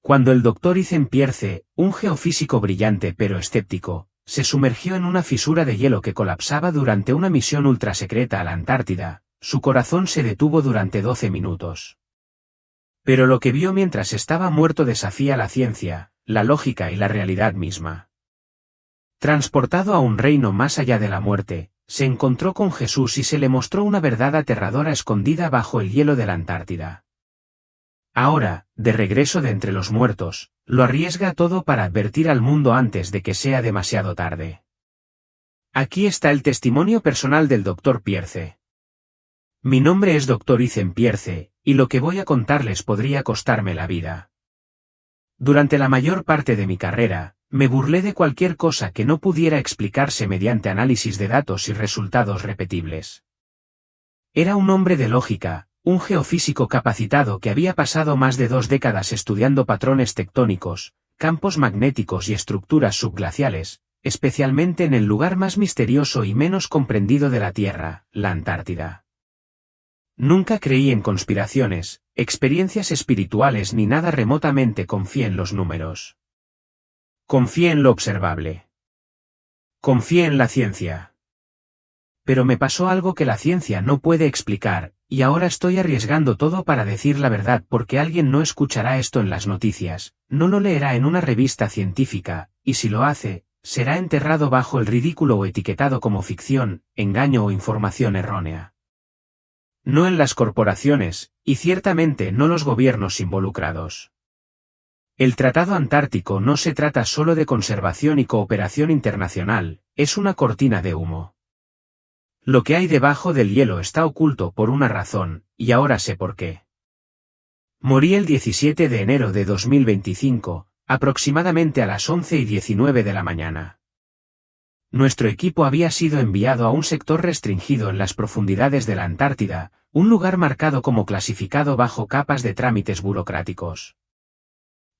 Cuando el Dr. Ethan Pierce, un geofísico brillante pero escéptico, se sumergió en una fisura de hielo que colapsaba durante una misión ultrasecreta a la Antártida, su corazón se detuvo durante 12 minutos. Pero lo que vio mientras estaba muerto desafía la ciencia, la lógica y la realidad misma. Transportado a un reino más allá de la muerte, se encontró con Jesús y se le mostró una verdad aterradora escondida bajo el hielo de la Antártida. Ahora, de regreso de entre los muertos, lo arriesga todo para advertir al mundo antes de que sea demasiado tarde. Aquí está el testimonio personal del Dr. Pierce. Mi nombre es Dr. Ethan Pierce, y lo que voy a contarles podría costarme la vida. Durante la mayor parte de mi carrera, me burlé de cualquier cosa que no pudiera explicarse mediante análisis de datos y resultados repetibles. Era un hombre de lógica, un geofísico capacitado que había pasado más de 2 décadas estudiando patrones tectónicos, campos magnéticos y estructuras subglaciales, especialmente en el lugar más misterioso y menos comprendido de la Tierra, la Antártida. Nunca creí en conspiraciones, experiencias espirituales ni nada remotamente confié en los números. Confié en lo observable. Confié en la ciencia. Pero me pasó algo que la ciencia no puede explicar, y ahora estoy arriesgando todo para decir la verdad porque alguien no escuchará esto en las noticias, no lo leerá en una revista científica, y si lo hace, será enterrado bajo el ridículo o etiquetado como ficción, engaño o información errónea. No en las corporaciones, y ciertamente no los gobiernos involucrados. El Tratado Antártico no se trata solo de conservación y cooperación internacional, es una cortina de humo. Lo que hay debajo del hielo está oculto por una razón, y ahora sé por qué. Morí el 17 de enero de 2025, aproximadamente a las 11:19 de la mañana. Nuestro equipo había sido enviado a un sector restringido en las profundidades de la Antártida, un lugar marcado como clasificado bajo capas de trámites burocráticos.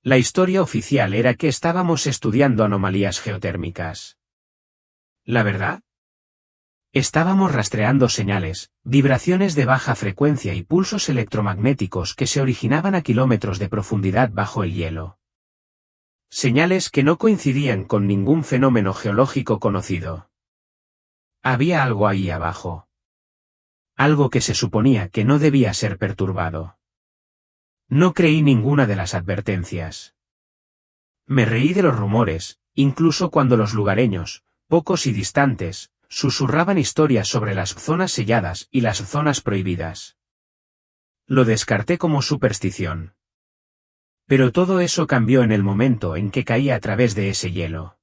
La historia oficial era que estábamos estudiando anomalías geotérmicas. ¿La verdad? Estábamos rastreando señales, vibraciones de baja frecuencia y pulsos electromagnéticos que se originaban a kilómetros de profundidad bajo el hielo. Señales que no coincidían con ningún fenómeno geológico conocido. Había algo ahí abajo. Algo que se suponía que no debía ser perturbado. No creí ninguna de las advertencias. Me reí de los rumores, incluso cuando los lugareños, pocos y distantes, susurraban historias sobre las zonas selladas y las zonas prohibidas. Lo descarté como superstición. Pero todo eso cambió en el momento en que caí a través de ese hielo.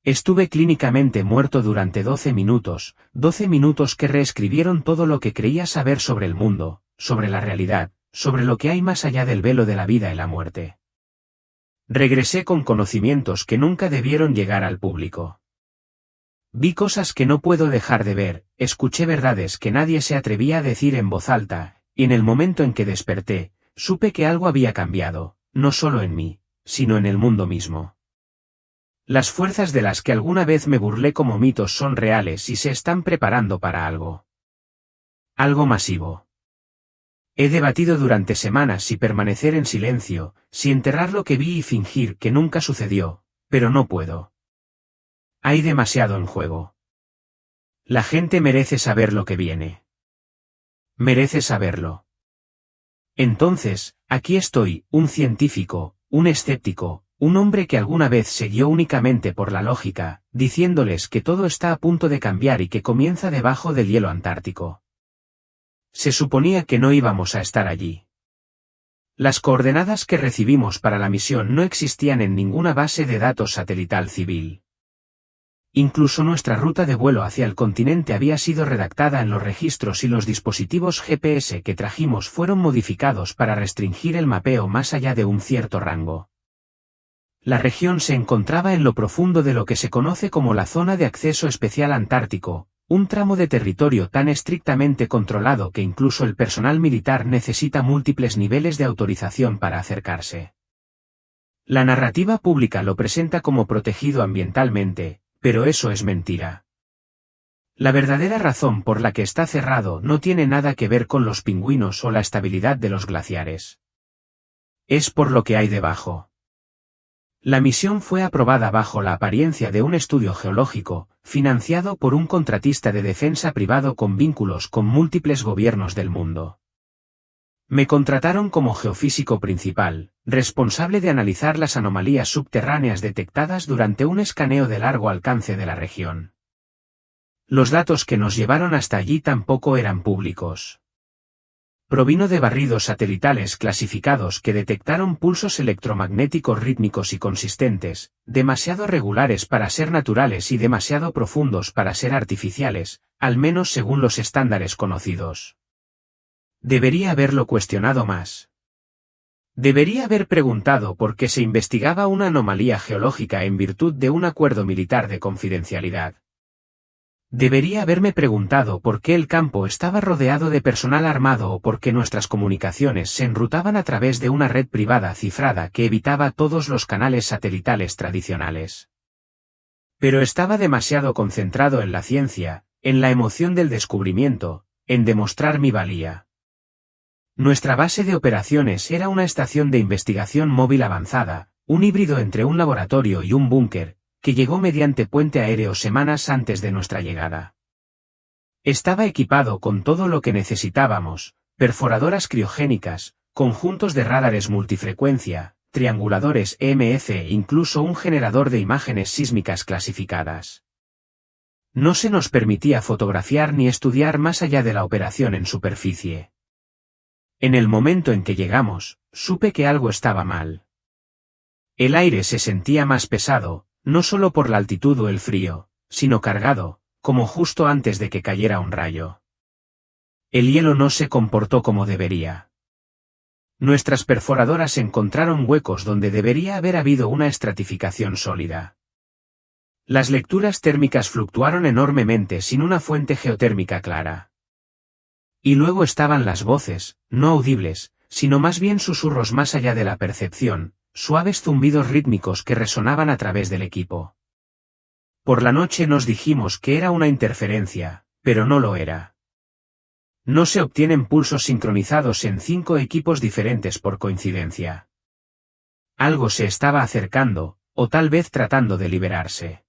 Estuve clínicamente muerto durante 12 minutos que reescribieron todo lo que creía saber sobre el mundo, sobre la realidad, sobre lo que hay más allá del velo de la vida y la muerte. Regresé con conocimientos que nunca debieron llegar al público. Vi cosas que no puedo dejar de ver, escuché verdades que nadie se atrevía a decir en voz alta, y en el momento en que desperté, supe que algo había cambiado, no solo en mí, sino en el mundo mismo. Las fuerzas de las que alguna vez me burlé como mitos son reales y se están preparando para algo. Algo masivo. He debatido durante semanas si permanecer en silencio, si enterrar lo que vi y fingir que nunca sucedió, pero no puedo. Hay demasiado en juego. La gente merece saber lo que viene. Merece saberlo. Entonces, aquí estoy, un científico, un escéptico, un hombre que alguna vez se guió únicamente por la lógica, diciéndoles que todo está a punto de cambiar y que comienza debajo del hielo antártico. Se suponía que no íbamos a estar allí. Las coordenadas que recibimos para la misión no existían en ninguna base de datos satelital civil. Incluso nuestra ruta de vuelo hacia el continente había sido redactada en los registros y los dispositivos GPS que trajimos fueron modificados para restringir el mapeo más allá de un cierto rango. La región se encontraba en lo profundo de lo que se conoce como la Zona de Acceso Especial Antártico, un tramo de territorio tan estrictamente controlado que incluso el personal militar necesita múltiples niveles de autorización para acercarse. La narrativa pública lo presenta como protegido ambientalmente, pero eso es mentira. La verdadera razón por la que está cerrado no tiene nada que ver con los pingüinos o la estabilidad de los glaciares. Es por lo que hay debajo. La misión fue aprobada bajo la apariencia de un estudio geológico, financiado por un contratista de defensa privado con vínculos con múltiples gobiernos del mundo. Me contrataron como geofísico principal, responsable de analizar las anomalías subterráneas detectadas durante un escaneo de largo alcance de la región. Los datos que nos llevaron hasta allí tampoco eran públicos. Provino de barridos satelitales clasificados que detectaron pulsos electromagnéticos rítmicos y consistentes, demasiado regulares para ser naturales y demasiado profundos para ser artificiales, al menos según los estándares conocidos. Debería haberlo cuestionado más. Debería haber preguntado por qué se investigaba una anomalía geológica en virtud de un acuerdo militar de confidencialidad. Debería haberme preguntado por qué el campo estaba rodeado de personal armado o por qué nuestras comunicaciones se enrutaban a través de una red privada cifrada que evitaba todos los canales satelitales tradicionales. Pero estaba demasiado concentrado en la ciencia, en la emoción del descubrimiento, en demostrar mi valía. Nuestra base de operaciones era una estación de investigación móvil avanzada, un híbrido entre un laboratorio y un búnker, que llegó mediante puente aéreo semanas antes de nuestra llegada. Estaba equipado con todo lo que necesitábamos: perforadoras criogénicas, conjuntos de radares multifrecuencia, trianguladores EMF e incluso un generador de imágenes sísmicas clasificadas. No se nos permitía fotografiar ni estudiar más allá de la operación en superficie. En el momento en que llegamos, supe que algo estaba mal. El aire se sentía más pesado, no solo por la altitud o el frío, sino cargado, como justo antes de que cayera un rayo. El hielo no se comportó como debería. Nuestras perforadoras encontraron huecos donde debería haber habido una estratificación sólida. Las lecturas térmicas fluctuaron enormemente sin una fuente geotérmica clara. Y luego estaban las voces, no audibles, sino más bien susurros más allá de la percepción, suaves zumbidos rítmicos que resonaban a través del equipo. Por la noche nos dijimos que era una interferencia, pero no lo era. No se obtienen pulsos sincronizados en 5 equipos diferentes por coincidencia. Algo se estaba acercando, o tal vez tratando de liberarse.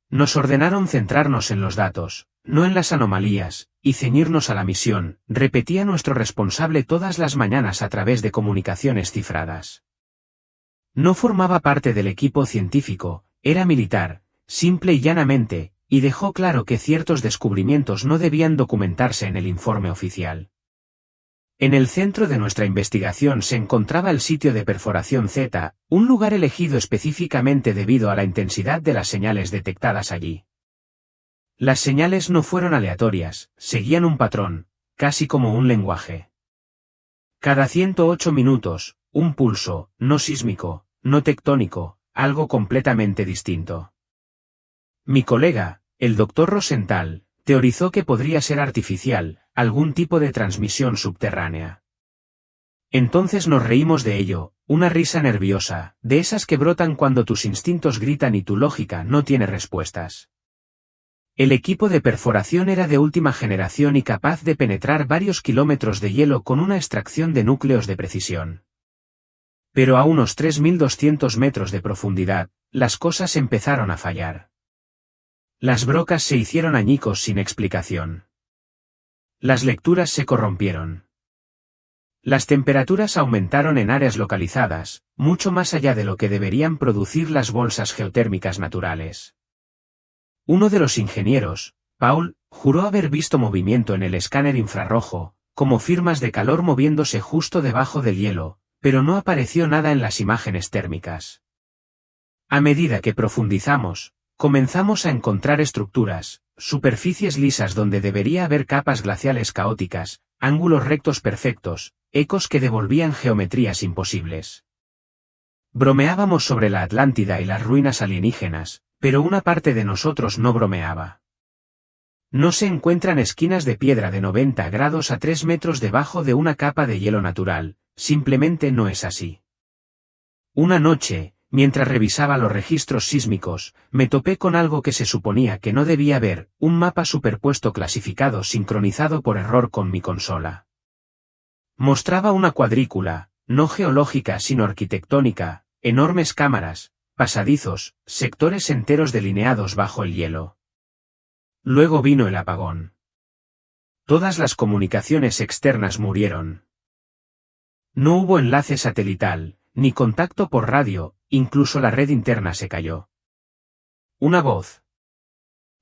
Nos ordenaron centrarnos en los datos, no en las anomalías, y ceñirnos a la misión, repetía nuestro responsable todas las mañanas a través de comunicaciones cifradas. No formaba parte del equipo científico, era militar, simple y llanamente, y dejó claro que ciertos descubrimientos no debían documentarse en el informe oficial. En el centro de nuestra investigación se encontraba el sitio de perforación Z, un lugar elegido específicamente debido a la intensidad de las señales detectadas allí. Las señales no fueron aleatorias, seguían un patrón, casi como un lenguaje. Cada 108 minutos, un pulso, no sísmico, no tectónico, algo completamente distinto. Mi colega, el Dr. Rosenthal, teorizó que podría ser artificial, algún tipo de transmisión subterránea. Entonces nos reímos de ello, una risa nerviosa, de esas que brotan cuando tus instintos gritan y tu lógica no tiene respuestas. El equipo de perforación era de última generación y capaz de penetrar varios kilómetros de hielo con una extracción de núcleos de precisión. Pero a unos 3.200 metros de profundidad, las cosas empezaron a fallar. Las brocas se hicieron añicos sin explicación. Las lecturas se corrompieron. Las temperaturas aumentaron en áreas localizadas, mucho más allá de lo que deberían producir las bolsas geotérmicas naturales. Uno de los ingenieros, Paul, juró haber visto movimiento en el escáner infrarrojo, como firmas de calor moviéndose justo debajo del hielo, pero no apareció nada en las imágenes térmicas. A medida que profundizamos, comenzamos a encontrar estructuras, superficies lisas donde debería haber capas glaciales caóticas, ángulos rectos perfectos, ecos que devolvían geometrías imposibles. Bromeábamos sobre la Atlántida y las ruinas alienígenas, pero una parte de nosotros no bromeaba. No se encuentran esquinas de piedra de 90 grados a 3 metros debajo de una capa de hielo natural, simplemente no es así. Una noche, mientras revisaba los registros sísmicos, me topé con algo que se suponía que no debía ver, un mapa superpuesto clasificado sincronizado por error con mi consola. Mostraba una cuadrícula, no geológica sino arquitectónica, enormes cámaras, pasadizos, sectores enteros delineados bajo el hielo. Luego vino el apagón. Todas las comunicaciones externas murieron. No hubo enlace satelital, ni contacto por radio, incluso la red interna se cayó. Una voz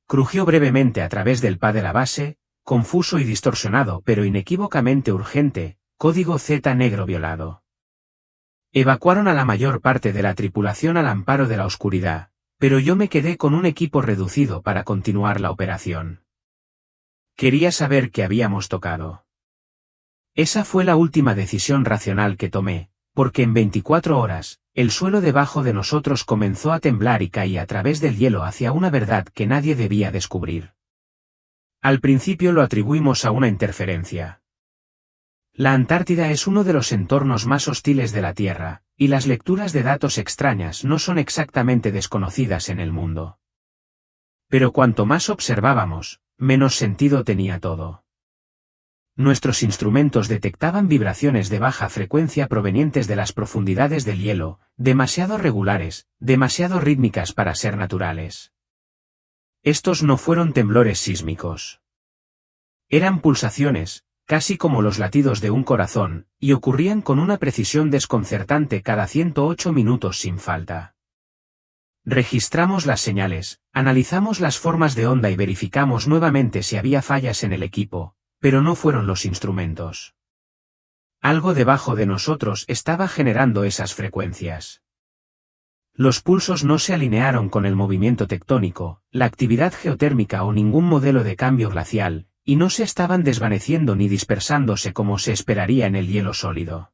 crujió brevemente a través del pad de la base, confuso y distorsionado pero inequívocamente urgente, código Z negro violado. Evacuaron a la mayor parte de la tripulación al amparo de la oscuridad, pero yo me quedé con un equipo reducido para continuar la operación. Quería saber qué habíamos tocado. Esa fue la última decisión racional que tomé, porque en 24 horas, el suelo debajo de nosotros comenzó a temblar y caía a través del hielo hacia una verdad que nadie debía descubrir. Al principio lo atribuimos a una interferencia. La Antártida es uno de los entornos más hostiles de la Tierra, y las lecturas de datos extrañas no son exactamente desconocidas en el mundo. Pero cuanto más observábamos, menos sentido tenía todo. Nuestros instrumentos detectaban vibraciones de baja frecuencia provenientes de las profundidades del hielo, demasiado regulares, demasiado rítmicas para ser naturales. Estos no fueron temblores sísmicos. Eran pulsaciones, casi como los latidos de un corazón, y ocurrían con una precisión desconcertante cada 108 minutos sin falta. Registramos las señales, analizamos las formas de onda y verificamos nuevamente si había fallas en el equipo, pero no fueron los instrumentos. Algo debajo de nosotros estaba generando esas frecuencias. Los pulsos no se alinearon con el movimiento tectónico, la actividad geotérmica o ningún modelo de cambio glacial, y no se estaban desvaneciendo ni dispersándose como se esperaría en el hielo sólido.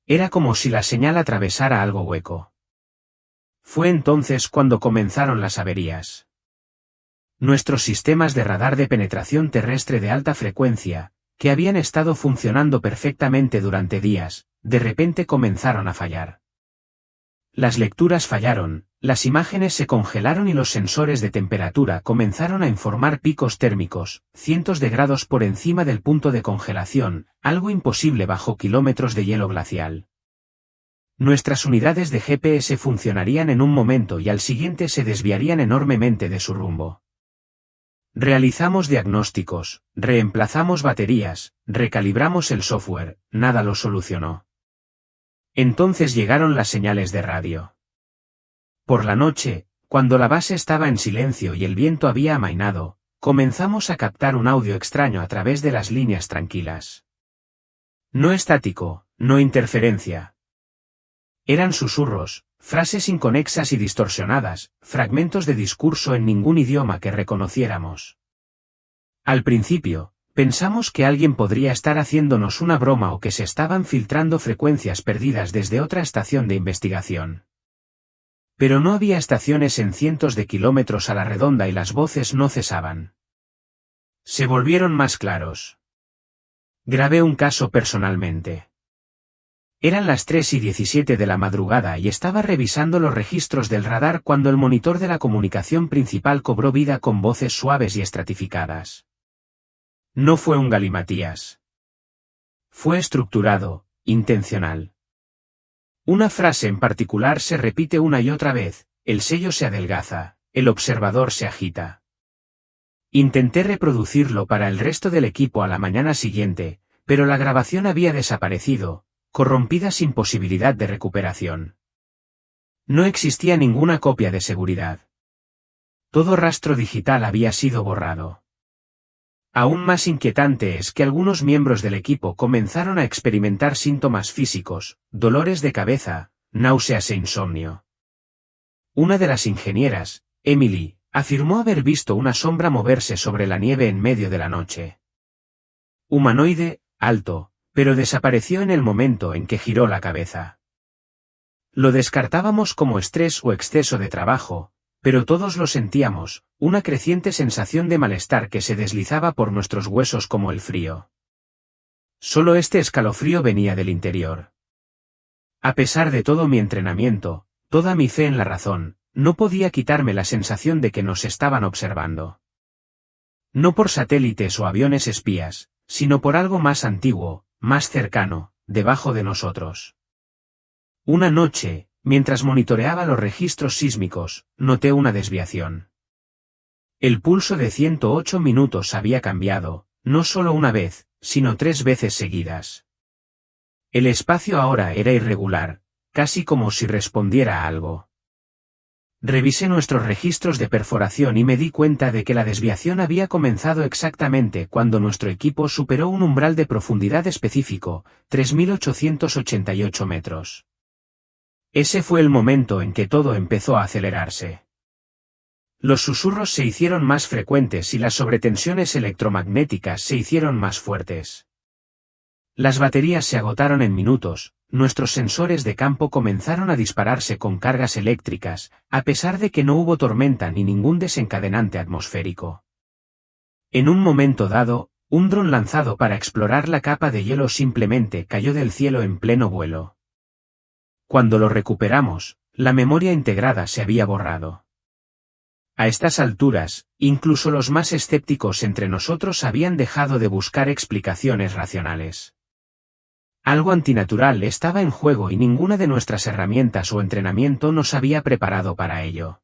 Era como si la señal atravesara algo hueco. Fue entonces cuando comenzaron las averías. Nuestros sistemas de radar de penetración terrestre de alta frecuencia, que habían estado funcionando perfectamente durante días, de repente comenzaron a fallar. Las lecturas fallaron, las imágenes se congelaron y los sensores de temperatura comenzaron a informar picos térmicos, cientos de grados por encima del punto de congelación, algo imposible bajo kilómetros de hielo glacial. Nuestras unidades de GPS funcionarían en un momento y al siguiente se desviarían enormemente de su rumbo. Realizamos diagnósticos, reemplazamos baterías, recalibramos el software, nada lo solucionó. Entonces llegaron las señales de radio. Por la noche, cuando la base estaba en silencio y el viento había amainado, comenzamos a captar un audio extraño a través de las líneas tranquilas. No estático, no interferencia. Eran susurros, frases inconexas y distorsionadas, fragmentos de discurso en ningún idioma que reconociéramos. Al principio, pensamos que alguien podría estar haciéndonos una broma o que se estaban filtrando frecuencias perdidas desde otra estación de investigación. Pero no había estaciones en cientos de kilómetros a la redonda y las voces no cesaban. Se volvieron más claros. Grabé un caso personalmente. Eran las 3:17 de la madrugada y estaba revisando los registros del radar cuando el monitor de la comunicación principal cobró vida con voces suaves y estratificadas. No fue un galimatías. Fue estructurado, intencional. Una frase en particular se repite una y otra vez, el sello se adelgaza, el observador se agita. Intenté reproducirlo para el resto del equipo a la mañana siguiente, pero la grabación había desaparecido, corrompida sin posibilidad de recuperación. No existía ninguna copia de seguridad. Todo rastro digital había sido borrado. Aún más inquietante es que algunos miembros del equipo comenzaron a experimentar síntomas físicos, dolores de cabeza, náuseas e insomnio. Una de las ingenieras, Emily, afirmó haber visto una sombra moverse sobre la nieve en medio de la noche. Humanoide, alto, pero desapareció en el momento en que giró la cabeza. Lo descartábamos como estrés o exceso de trabajo, pero todos lo sentíamos, una creciente sensación de malestar que se deslizaba por nuestros huesos como el frío. Solo este escalofrío venía del interior. A pesar de todo mi entrenamiento, toda mi fe en la razón, no podía quitarme la sensación de que nos estaban observando. No por satélites o aviones espías, sino por algo más antiguo, más cercano, debajo de nosotros. Una noche, mientras monitoreaba los registros sísmicos, noté una desviación. El pulso de 108 minutos había cambiado, no solo una vez, sino 3 veces seguidas. El espacio ahora era irregular, casi como si respondiera a algo. Revisé nuestros registros de perforación y me di cuenta de que la desviación había comenzado exactamente cuando nuestro equipo superó un umbral de profundidad específico, 3.888 metros. Ese fue el momento en que todo empezó a acelerarse. Los susurros se hicieron más frecuentes y las sobretensiones electromagnéticas se hicieron más fuertes. Las baterías se agotaron en minutos, nuestros sensores de campo comenzaron a dispararse con cargas eléctricas, a pesar de que no hubo tormenta ni ningún desencadenante atmosférico. En un momento dado, un dron lanzado para explorar la capa de hielo simplemente cayó del cielo en pleno vuelo. Cuando lo recuperamos, la memoria integrada se había borrado. A estas alturas, incluso los más escépticos entre nosotros habían dejado de buscar explicaciones racionales. Algo antinatural estaba en juego y ninguna de nuestras herramientas o entrenamiento nos había preparado para ello.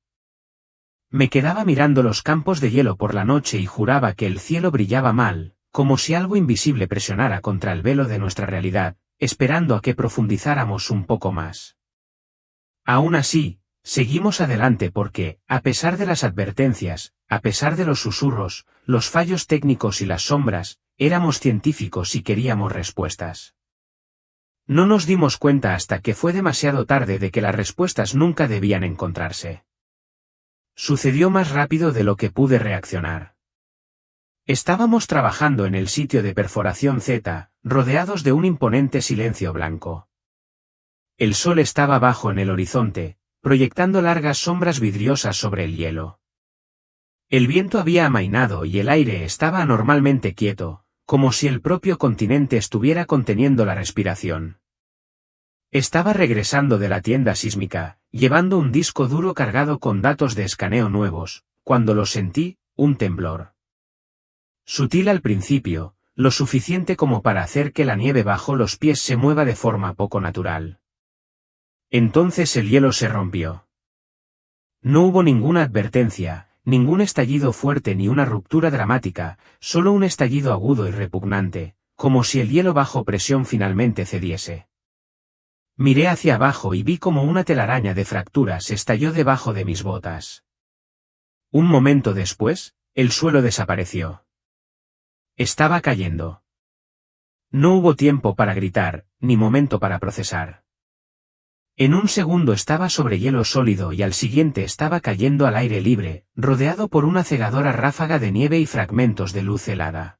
Me quedaba mirando los campos de hielo por la noche y juraba que el cielo brillaba mal, como si algo invisible presionara contra el velo de nuestra realidad, esperando a que profundizáramos un poco más. Aún así, seguimos adelante porque, a pesar de las advertencias, a pesar de los susurros, los fallos técnicos y las sombras, éramos científicos y queríamos respuestas. No nos dimos cuenta hasta que fue demasiado tarde de que las respuestas nunca debían encontrarse. Sucedió más rápido de lo que pude reaccionar. Estábamos trabajando en el sitio de perforación Z, rodeados de un imponente silencio blanco. El sol estaba bajo en el horizonte, proyectando largas sombras vidriosas sobre el hielo. El viento había amainado y el aire estaba anormalmente quieto, como si el propio continente estuviera conteniendo la respiración. Estaba regresando de la tienda sísmica, llevando un disco duro cargado con datos de escaneo nuevos, cuando lo sentí, un temblor. Sutil al principio, lo suficiente como para hacer que la nieve bajo los pies se mueva de forma poco natural. Entonces el hielo se rompió. No hubo ninguna advertencia, ningún estallido fuerte ni una ruptura dramática, solo un estallido agudo y repugnante, como si el hielo bajo presión finalmente cediese. Miré hacia abajo y vi como una telaraña de fracturas estalló debajo de mis botas. Un momento después, el suelo desapareció. Estaba cayendo. No hubo tiempo para gritar, ni momento para procesar. En un segundo estaba sobre hielo sólido y al siguiente estaba cayendo al aire libre, rodeado por una cegadora ráfaga de nieve y fragmentos de luz helada.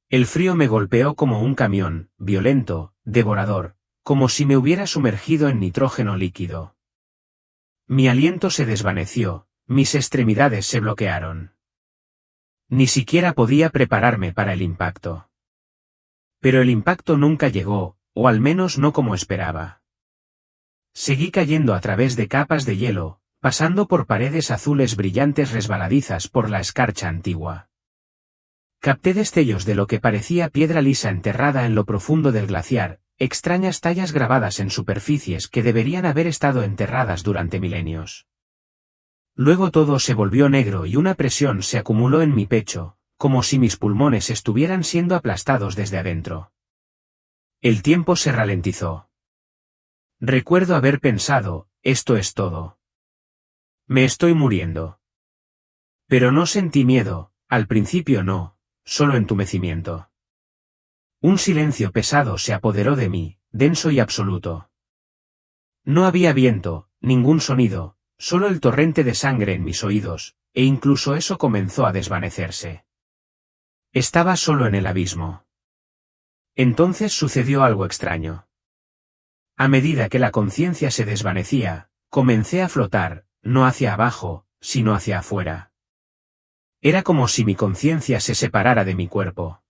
El frío me golpeó como un camión, violento, devorador, como si me hubiera sumergido en nitrógeno líquido. Mi aliento se desvaneció, mis extremidades se bloquearon. Ni siquiera podía prepararme para el impacto. Pero el impacto nunca llegó, o al menos no como esperaba. Seguí cayendo a través de capas de hielo, pasando por paredes azules brillantes resbaladizas por la escarcha antigua. Capté destellos de lo que parecía piedra lisa enterrada en lo profundo del glaciar, extrañas tallas grabadas en superficies que deberían haber estado enterradas durante milenios. Luego todo se volvió negro y una presión se acumuló en mi pecho, como si mis pulmones estuvieran siendo aplastados desde adentro. El tiempo se ralentizó. Recuerdo haber pensado, esto es todo. Me estoy muriendo. Pero no sentí miedo, al principio no, solo entumecimiento. Un silencio pesado se apoderó de mí, denso y absoluto. No había viento, ningún sonido, solo el torrente de sangre en mis oídos, e incluso eso comenzó a desvanecerse. Estaba solo en el abismo. Entonces sucedió algo extraño. A medida que la conciencia se desvanecía, comencé a flotar, no hacia abajo, sino hacia afuera. Era como si mi conciencia se separara de mi cuerpo.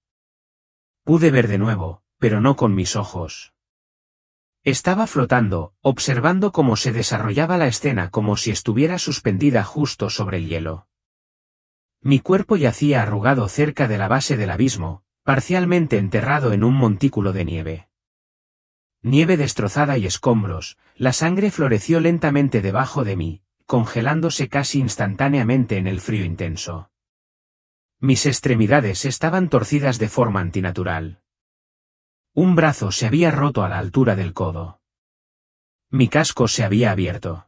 Pude ver de nuevo, pero no con mis ojos. Estaba flotando, observando cómo se desarrollaba la escena como si estuviera suspendida justo sobre el hielo. Mi cuerpo yacía arrugado cerca de la base del abismo, parcialmente enterrado en un montículo de nieve. nieve destrozada y escombros, la sangre floreció lentamente debajo de mí, congelándose casi instantáneamente en el frío intenso. Mis extremidades estaban torcidas de forma antinatural. Un brazo se había roto a la altura del codo. Mi casco se había abierto.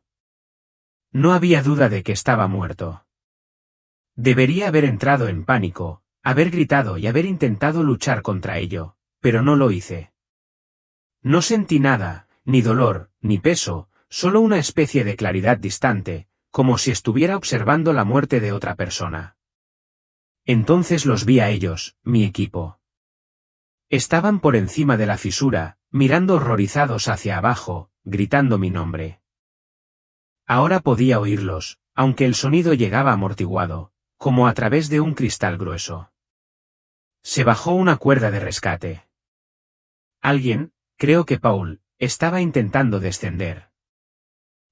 No había duda de que estaba muerto. Debería haber entrado en pánico, haber gritado y haber intentado luchar contra ello, pero no lo hice. No sentí nada, ni dolor, ni peso, solo una especie de claridad distante, como si estuviera observando la muerte de otra persona. Entonces los vi a ellos, mi equipo. Estaban por encima de la fisura, mirando horrorizados hacia abajo, gritando mi nombre. Ahora podía oírlos, aunque el sonido llegaba amortiguado, como a través de un cristal grueso. Se bajó una cuerda de rescate. Alguien, creo que Paul, estaba intentando descender.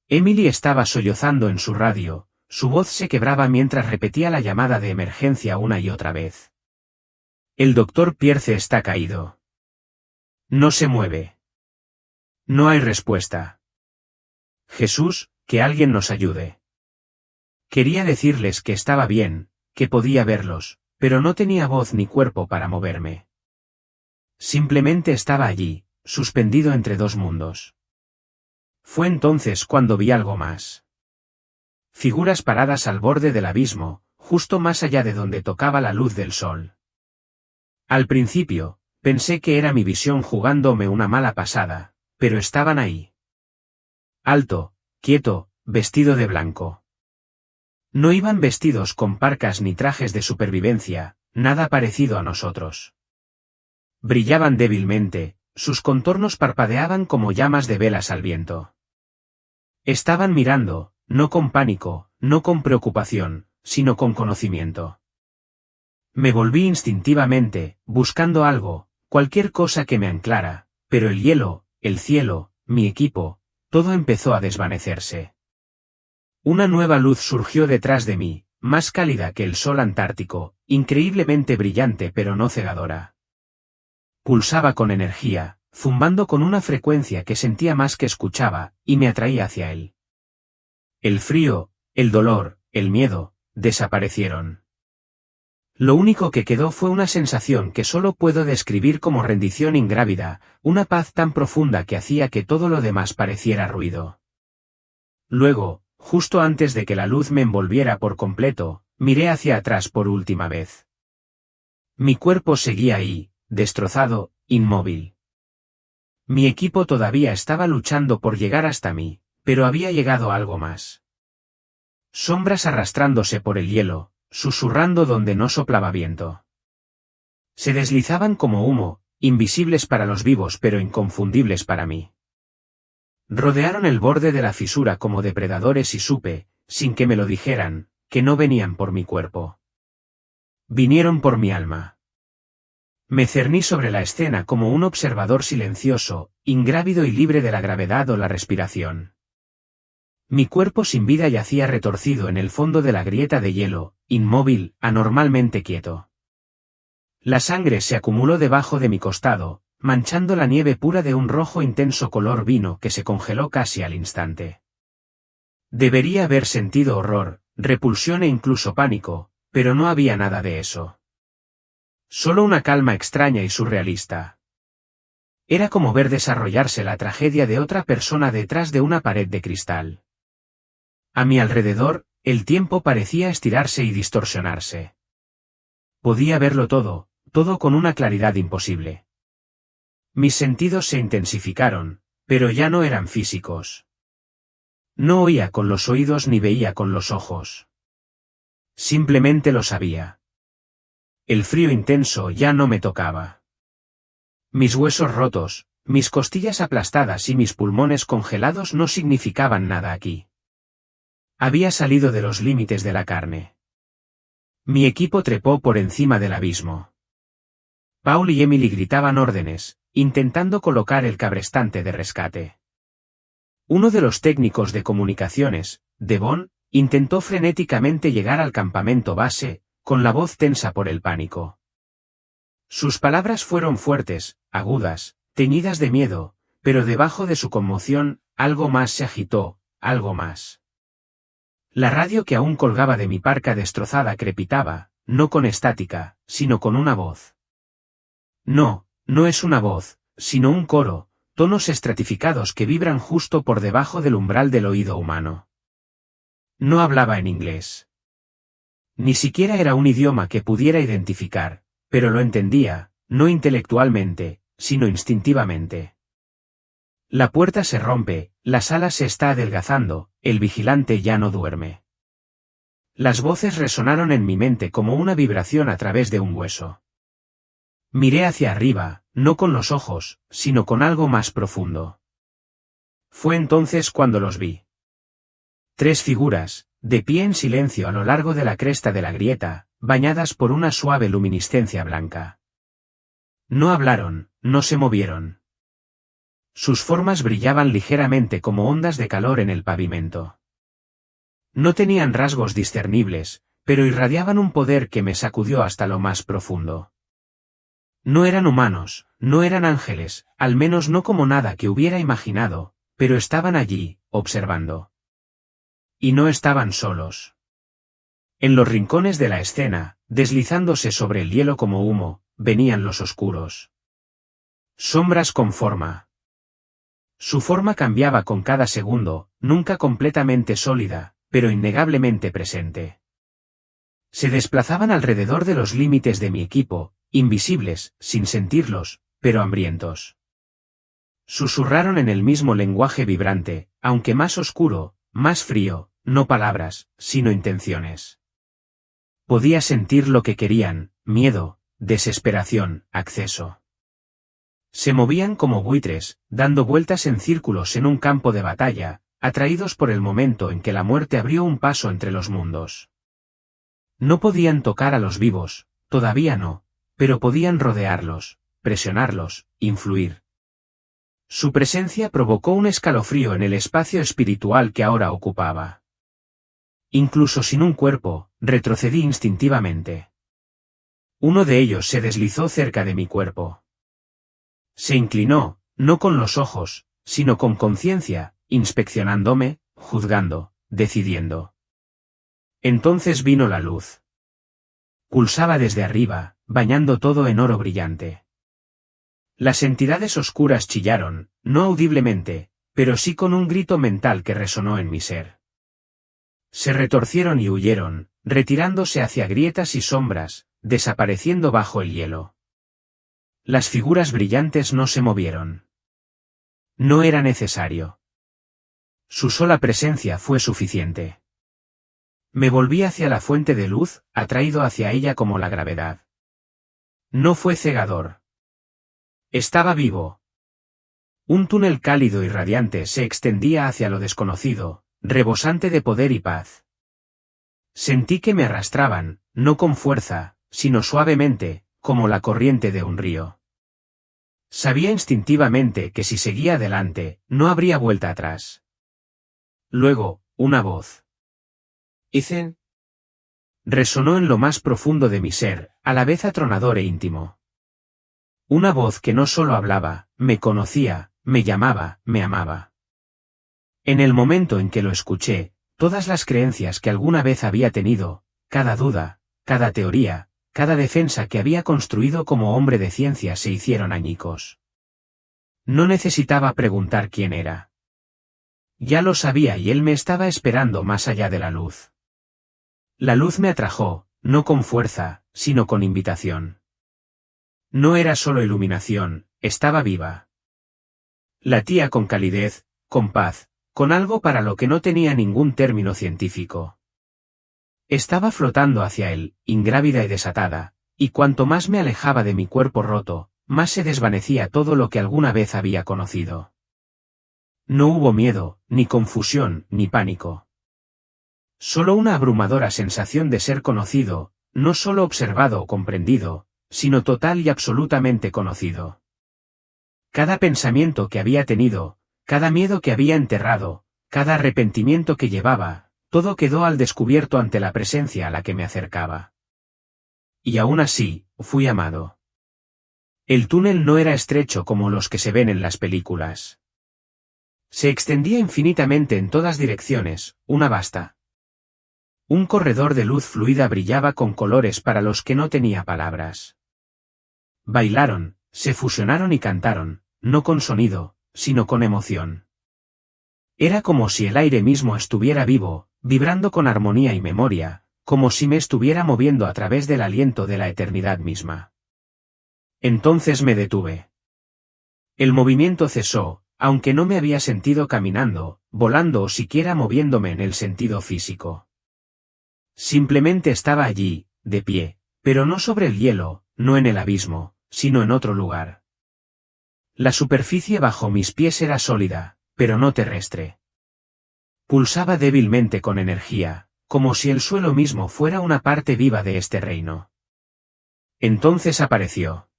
Emily estaba sollozando en su radio, su voz se quebraba mientras repetía la llamada de emergencia una y otra vez. El doctor Pierce está caído. No se mueve. No hay respuesta. Jesús, que alguien nos ayude. Quería decirles que estaba bien, que podía verlos, pero no tenía voz ni cuerpo para moverme. Simplemente estaba allí, suspendido entre dos mundos. Fue entonces cuando vi algo más. Figuras paradas al borde del abismo, justo más allá de donde tocaba la luz del sol. Al principio, pensé que era mi visión jugándome una mala pasada, pero estaban ahí. Alto, quieto, vestido de blanco. No iban vestidos con parcas ni trajes de supervivencia, nada parecido a nosotros. Brillaban débilmente, sus contornos parpadeaban como llamas de velas al viento. Estaban mirando, no con pánico, no con preocupación, sino con conocimiento. Me volví instintivamente, buscando algo, cualquier cosa que me anclara, pero el hielo, el cielo, mi equipo, todo empezó a desvanecerse. Una nueva luz surgió detrás de mí, más cálida que el sol antártico, increíblemente brillante pero no cegadora. Pulsaba con energía, zumbando con una frecuencia que sentía más que escuchaba, y me atraía hacia él. El frío, el dolor, el miedo, desaparecieron. Lo único que quedó fue una sensación que solo puedo describir como rendición ingrávida, una paz tan profunda que hacía que todo lo demás pareciera ruido. Luego, justo antes de que la luz me envolviera por completo, miré hacia atrás por última vez. Mi cuerpo seguía ahí, destrozado, inmóvil. Mi equipo todavía estaba luchando por llegar hasta mí, pero había llegado algo más. Sombras arrastrándose por el hielo, susurrando donde no soplaba viento. Se deslizaban como humo, invisibles para los vivos pero inconfundibles para mí. Rodearon el borde de la fisura como depredadores y supe, sin que me lo dijeran, que no venían por mi cuerpo. Vinieron por mi alma. Me cerní sobre la escena como un observador silencioso, ingrávido y libre de la gravedad o la respiración. Mi cuerpo sin vida yacía retorcido en el fondo de la grieta de hielo, inmóvil, anormalmente quieto. La sangre se acumuló debajo de mi costado, manchando la nieve pura de un rojo intenso color vino que se congeló casi al instante. Debería haber sentido horror, repulsión e incluso pánico, pero no había nada de eso. Solo una calma extraña y surrealista. Era como ver desarrollarse la tragedia de otra persona detrás de una pared de cristal. A mi alrededor, el tiempo parecía estirarse y distorsionarse. Podía verlo todo, todo con una claridad imposible. Mis sentidos se intensificaron, pero ya no eran físicos. No oía con los oídos ni veía con los ojos. Simplemente lo sabía. El frío intenso ya no me tocaba. Mis huesos rotos, mis costillas aplastadas y mis pulmones congelados no significaban nada aquí. Había salido de los límites de la carne. Mi equipo trepó por encima del abismo. Paul y Emily gritaban órdenes, intentando colocar el cabrestante de rescate. Uno de los técnicos de comunicaciones, Devon, intentó frenéticamente llegar al campamento base, con la voz tensa por el pánico. Sus palabras fueron fuertes, agudas, teñidas de miedo, pero debajo de su conmoción, algo más se agitó, algo más. La radio que aún colgaba de mi parca destrozada crepitaba, no con estática, sino con una voz. No, no es una voz, sino un coro, tonos estratificados que vibran justo por debajo del umbral del oído humano. No hablaba en inglés. Ni siquiera era un idioma que pudiera identificar, pero lo entendía, no intelectualmente, sino instintivamente. La puerta se rompe, la sala se está adelgazando, el vigilante ya no duerme. Las voces resonaron en mi mente como una vibración a través de un hueso. Miré hacia arriba, no con los ojos, sino con algo más profundo. Fue entonces cuando los vi. 3 figuras, de pie en silencio a lo largo de la cresta de la grieta, bañadas por una suave luminiscencia blanca. No hablaron, no se movieron. Sus formas brillaban ligeramente como ondas de calor en el pavimento. No tenían rasgos discernibles, pero irradiaban un poder que me sacudió hasta lo más profundo. No eran humanos, no eran ángeles, al menos no como nada que hubiera imaginado, pero estaban allí, observando. Y no estaban solos. En los rincones de la escena, deslizándose sobre el hielo como humo, venían los oscuros. Sombras con forma. Su forma cambiaba con cada segundo, nunca completamente sólida, pero innegablemente presente. Se desplazaban alrededor de los límites de mi equipo, invisibles, sin sentirlos, pero hambrientos. Susurraron en el mismo lenguaje vibrante, aunque más oscuro, más frío, no palabras, sino intenciones. Podía sentir lo que querían, miedo, desesperación, acceso. Se movían como buitres, dando vueltas en círculos en un campo de batalla, atraídos por el momento en que la muerte abrió un paso entre los mundos. No podían tocar a los vivos, todavía no, pero podían rodearlos, presionarlos, influir. Su presencia provocó un escalofrío en el espacio espiritual que ahora ocupaba. Incluso sin un cuerpo, retrocedí instintivamente. Uno de ellos se deslizó cerca de mi cuerpo. Se inclinó, no con los ojos, sino con conciencia, inspeccionándome, juzgando, decidiendo. Entonces vino la luz. Pulsaba desde arriba, bañando todo en oro brillante. Las entidades oscuras chillaron, no audiblemente, pero sí con un grito mental que resonó en mi ser. Se retorcieron y huyeron, retirándose hacia grietas y sombras, desapareciendo bajo el hielo. Las figuras brillantes no se movieron. No era necesario. Su sola presencia fue suficiente. Me volví hacia la fuente de luz, atraído hacia ella como la gravedad. No fue cegador. Estaba vivo. Un túnel cálido y radiante se extendía hacia lo desconocido, rebosante de poder y paz. Sentí que me arrastraban, no con fuerza, sino suavemente, como la corriente de un río. Sabía instintivamente que si seguía adelante, no habría vuelta atrás. Luego, una voz. Ethan. Resonó en lo más profundo de mi ser, a la vez atronador e íntimo. Una voz que no solo hablaba, me conocía, me llamaba, me amaba. En el momento en que lo escuché, todas las creencias que alguna vez había tenido, cada duda, cada teoría, cada defensa que había construido como hombre de ciencia se hicieron añicos. No necesitaba preguntar quién era. Ya lo sabía y él me estaba esperando más allá de la luz. La luz me atrajo, no con fuerza, sino con invitación. No era solo iluminación, estaba viva. Latía con calidez, con paz, con algo para lo que no tenía ningún término científico. Estaba flotando hacia él, ingrávida y desatada, y cuanto más me alejaba de mi cuerpo roto, más se desvanecía todo lo que alguna vez había conocido. No hubo miedo, ni confusión, ni pánico. Solo una abrumadora sensación de ser conocido, no solo observado o comprendido, sino total y absolutamente conocido. Cada pensamiento que había tenido, cada miedo que había enterrado, cada arrepentimiento que llevaba, todo quedó al descubierto ante la presencia a la que me acercaba. Y aún así, fui amado. El túnel no era estrecho como los que se ven en las películas. Se extendía infinitamente en todas direcciones, una vasta. Un corredor de luz fluida brillaba con colores para los que no tenía palabras. Bailaron, se fusionaron y cantaron, no con sonido, sino con emoción. Era como si el aire mismo estuviera vivo, vibrando con armonía y memoria, como si me estuviera moviendo a través del aliento de la eternidad misma. Entonces me detuve. El movimiento cesó, aunque no me había sentido caminando, volando o siquiera moviéndome en el sentido físico. Simplemente estaba allí, de pie, pero no sobre el hielo, no en el abismo, sino en otro lugar. La superficie bajo mis pies era sólida, pero no terrestre. Pulsaba débilmente con energía, como si el suelo mismo fuera una parte viva de este reino. Entonces apareció.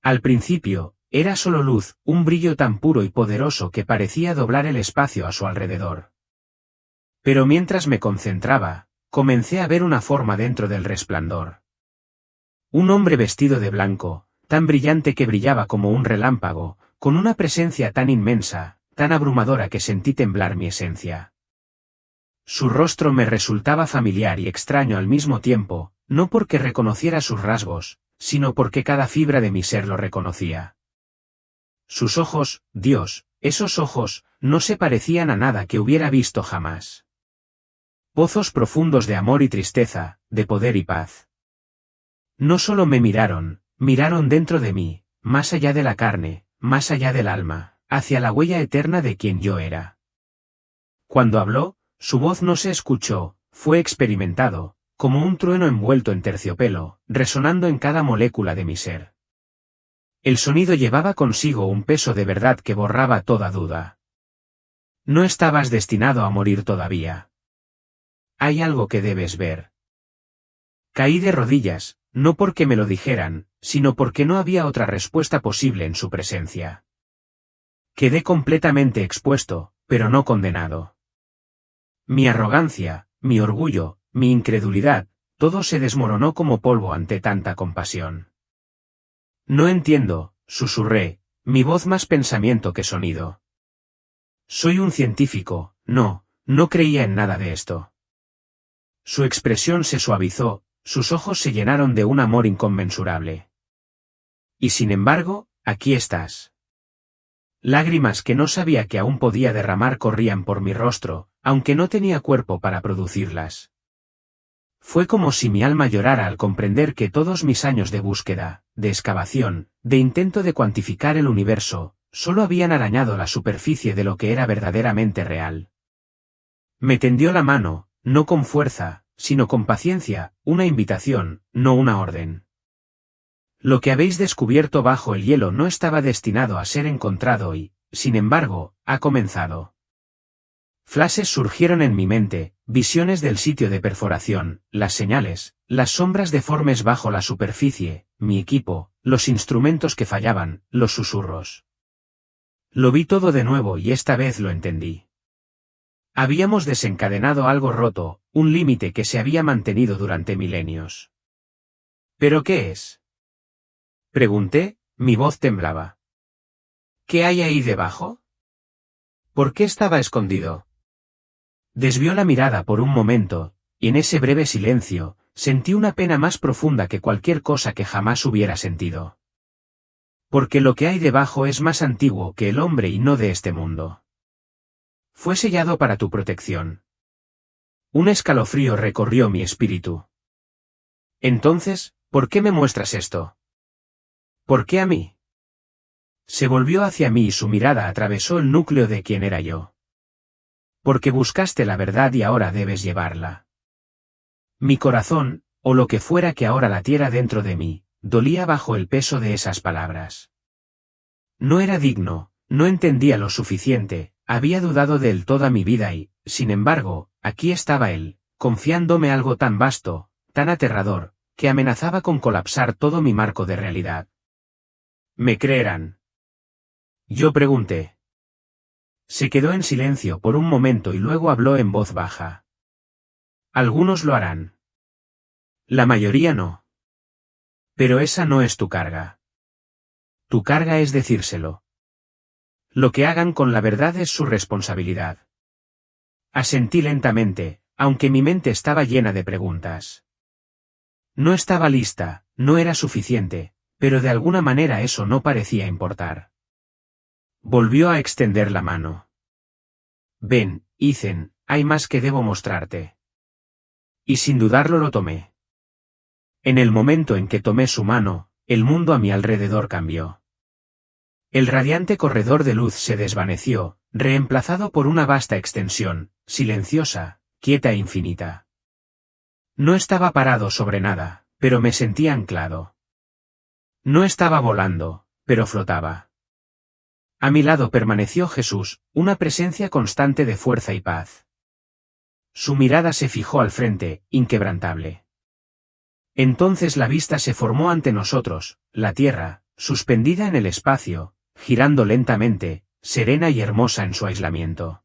Al principio, era solo luz, un brillo tan puro y poderoso que parecía doblar el espacio a su alrededor. Pero mientras me concentraba, comencé a ver una forma dentro del resplandor. Un hombre vestido de blanco, tan brillante que brillaba como un relámpago, con una presencia tan inmensa, tan abrumadora que sentí temblar mi esencia. Su rostro me resultaba familiar y extraño al mismo tiempo, no porque reconociera sus rasgos, sino porque cada fibra de mi ser lo reconocía. Sus ojos, Dios, esos ojos, no se parecían a nada que hubiera visto jamás. Pozos profundos de amor y tristeza, de poder y paz. No solo me miraron, miraron dentro de mí, más allá de la carne, más allá del alma, hacia la huella eterna de quien yo era. Cuando habló, su voz no se escuchó, fue experimentado, como un trueno envuelto en terciopelo, resonando en cada molécula de mi ser. El sonido llevaba consigo un peso de verdad que borraba toda duda. No estabas destinado a morir todavía. Hay algo que debes ver. Caí de rodillas, no porque me lo dijeran, sino porque no había otra respuesta posible en su presencia. Quedé completamente expuesto, pero no condenado. Mi arrogancia, mi orgullo, mi incredulidad, todo se desmoronó como polvo ante tanta compasión. No entiendo, susurré, mi voz más pensamiento que sonido. Soy un científico, no creía en nada de esto. Su expresión se suavizó, sus ojos se llenaron de un amor inconmensurable. Y sin embargo, aquí estás. Lágrimas que no sabía que aún podía derramar corrían por mi rostro, aunque no tenía cuerpo para producirlas. Fue como si mi alma llorara al comprender que todos mis años de búsqueda, de excavación, de intento de cuantificar el universo, solo habían arañado la superficie de lo que era verdaderamente real. Me tendió la mano, no con fuerza, sino con paciencia, una invitación, no una orden. Lo que habéis descubierto bajo el hielo no estaba destinado a ser encontrado y, sin embargo, ha comenzado. Flashes surgieron en mi mente, visiones del sitio de perforación, las señales, las sombras deformes bajo la superficie, mi equipo, los instrumentos que fallaban, los susurros. Lo vi todo de nuevo y esta vez lo entendí. Habíamos desencadenado algo roto, un límite que se había mantenido durante milenios. ¿Pero qué es? Pregunté, mi voz temblaba. ¿Qué hay ahí debajo? ¿Por qué estaba escondido? Desvió la mirada por un momento, y en ese breve silencio, sentí una pena más profunda que cualquier cosa que jamás hubiera sentido. Porque lo que hay debajo es más antiguo que el hombre y no de este mundo. Fue sellado para tu protección. Un escalofrío recorrió mi espíritu. Entonces, ¿por qué me muestras esto? ¿Por qué a mí? Se volvió hacia mí y su mirada atravesó el núcleo de quien era yo. Porque buscaste la verdad y ahora debes llevarla. Mi corazón, o lo que fuera que ahora latiera dentro de mí, dolía bajo el peso de esas palabras. No era digno, no entendía lo suficiente, había dudado de él toda mi vida y, sin embargo, aquí estaba él, confiándome algo tan vasto, tan aterrador, que amenazaba con colapsar todo mi marco de realidad. ¿Me creerán? Yo pregunté. Se quedó en silencio por un momento y luego habló en voz baja. Algunos lo harán. La mayoría no. Pero esa no es tu carga. Tu carga es decírselo. Lo que hagan con la verdad es su responsabilidad. Asentí lentamente, aunque mi mente estaba llena de preguntas. No estaba lista, no era suficiente, pero de alguna manera eso no parecía importar. Volvió a extender la mano. Ven, Ethan, hay más que debo mostrarte. Y sin dudarlo lo tomé. En el momento en que tomé su mano, el mundo a mi alrededor cambió. El radiante corredor de luz se desvaneció, reemplazado por una vasta extensión, silenciosa, quieta e infinita. No estaba parado sobre nada, pero me sentía anclado. No estaba volando, pero flotaba. A mi lado permaneció Jesús, una presencia constante de fuerza y paz. Su mirada se fijó al frente, inquebrantable. Entonces la vista se formó ante nosotros, la tierra, suspendida en el espacio, girando lentamente, serena y hermosa en su aislamiento.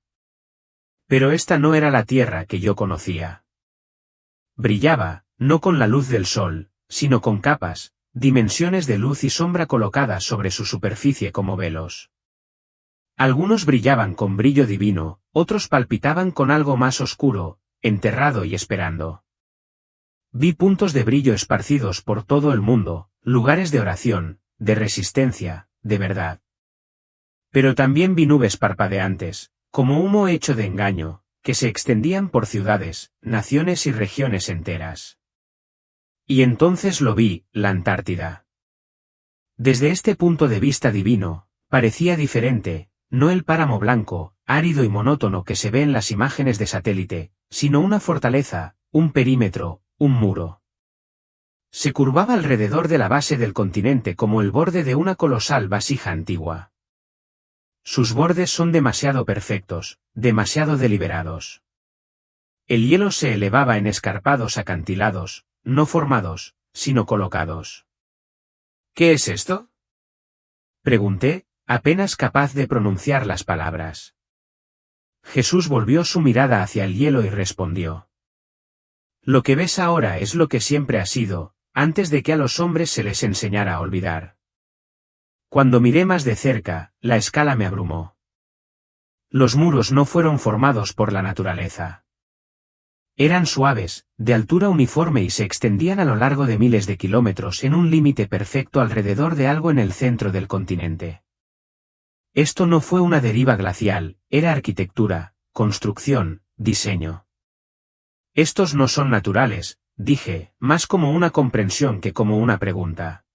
Pero esta no era la tierra que yo conocía. Brillaba, no con la luz del sol, sino con capas, dimensiones de luz y sombra colocadas sobre su superficie como velos. Algunos brillaban con brillo divino, otros palpitaban con algo más oscuro, enterrado y esperando. Vi puntos de brillo esparcidos por todo el mundo, lugares de oración, de resistencia, de verdad. Pero también vi nubes parpadeantes, como humo hecho de engaño, que se extendían por ciudades, naciones y regiones enteras. Y entonces lo vi, la Antártida. Desde este punto de vista divino, parecía diferente, no el páramo blanco, árido y monótono que se ve en las imágenes de satélite, sino una fortaleza, un perímetro, un muro. Se curvaba alrededor de la base del continente como el borde de una colosal vasija antigua. Sus bordes son demasiado perfectos, demasiado deliberados. El hielo se elevaba en escarpados acantilados, no formados, sino colocados. ¿Qué es esto?, pregunté, apenas capaz de pronunciar las palabras. Jesús volvió su mirada hacia el hielo y respondió. Lo que ves ahora es lo que siempre ha sido, antes de que a los hombres se les enseñara a olvidar. Cuando miré más de cerca, la escala me abrumó. Los muros no fueron formados por la naturaleza. Eran suaves, de altura uniforme y se extendían a lo largo de miles de kilómetros en un límite perfecto alrededor de algo en el centro del continente. Esto no fue una deriva glacial, era arquitectura, construcción, diseño. Estos no son naturales, dije, más como una comprensión que como una pregunta.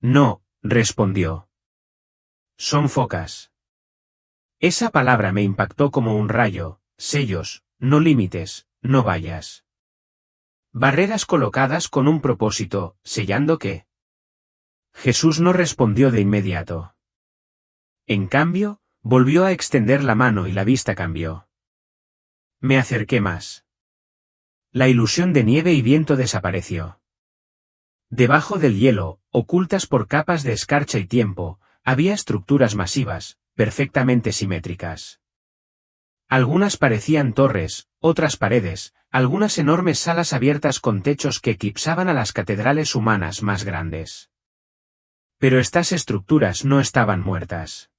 No, respondió. Son focas. Esa palabra me impactó como un rayo, sellos, no límites, no vallas. Barreras colocadas con un propósito, ¿sellando qué? Jesús no respondió de inmediato. En cambio, volvió a extender la mano y la vista cambió. Me acerqué más. La ilusión de nieve y viento desapareció. Debajo del hielo, ocultas por capas de escarcha y tiempo, había estructuras masivas, perfectamente simétricas. Algunas parecían torres, otras paredes, algunas enormes salas abiertas con techos que eclipsaban a las catedrales humanas más grandes. Pero estas estructuras no estaban muertas.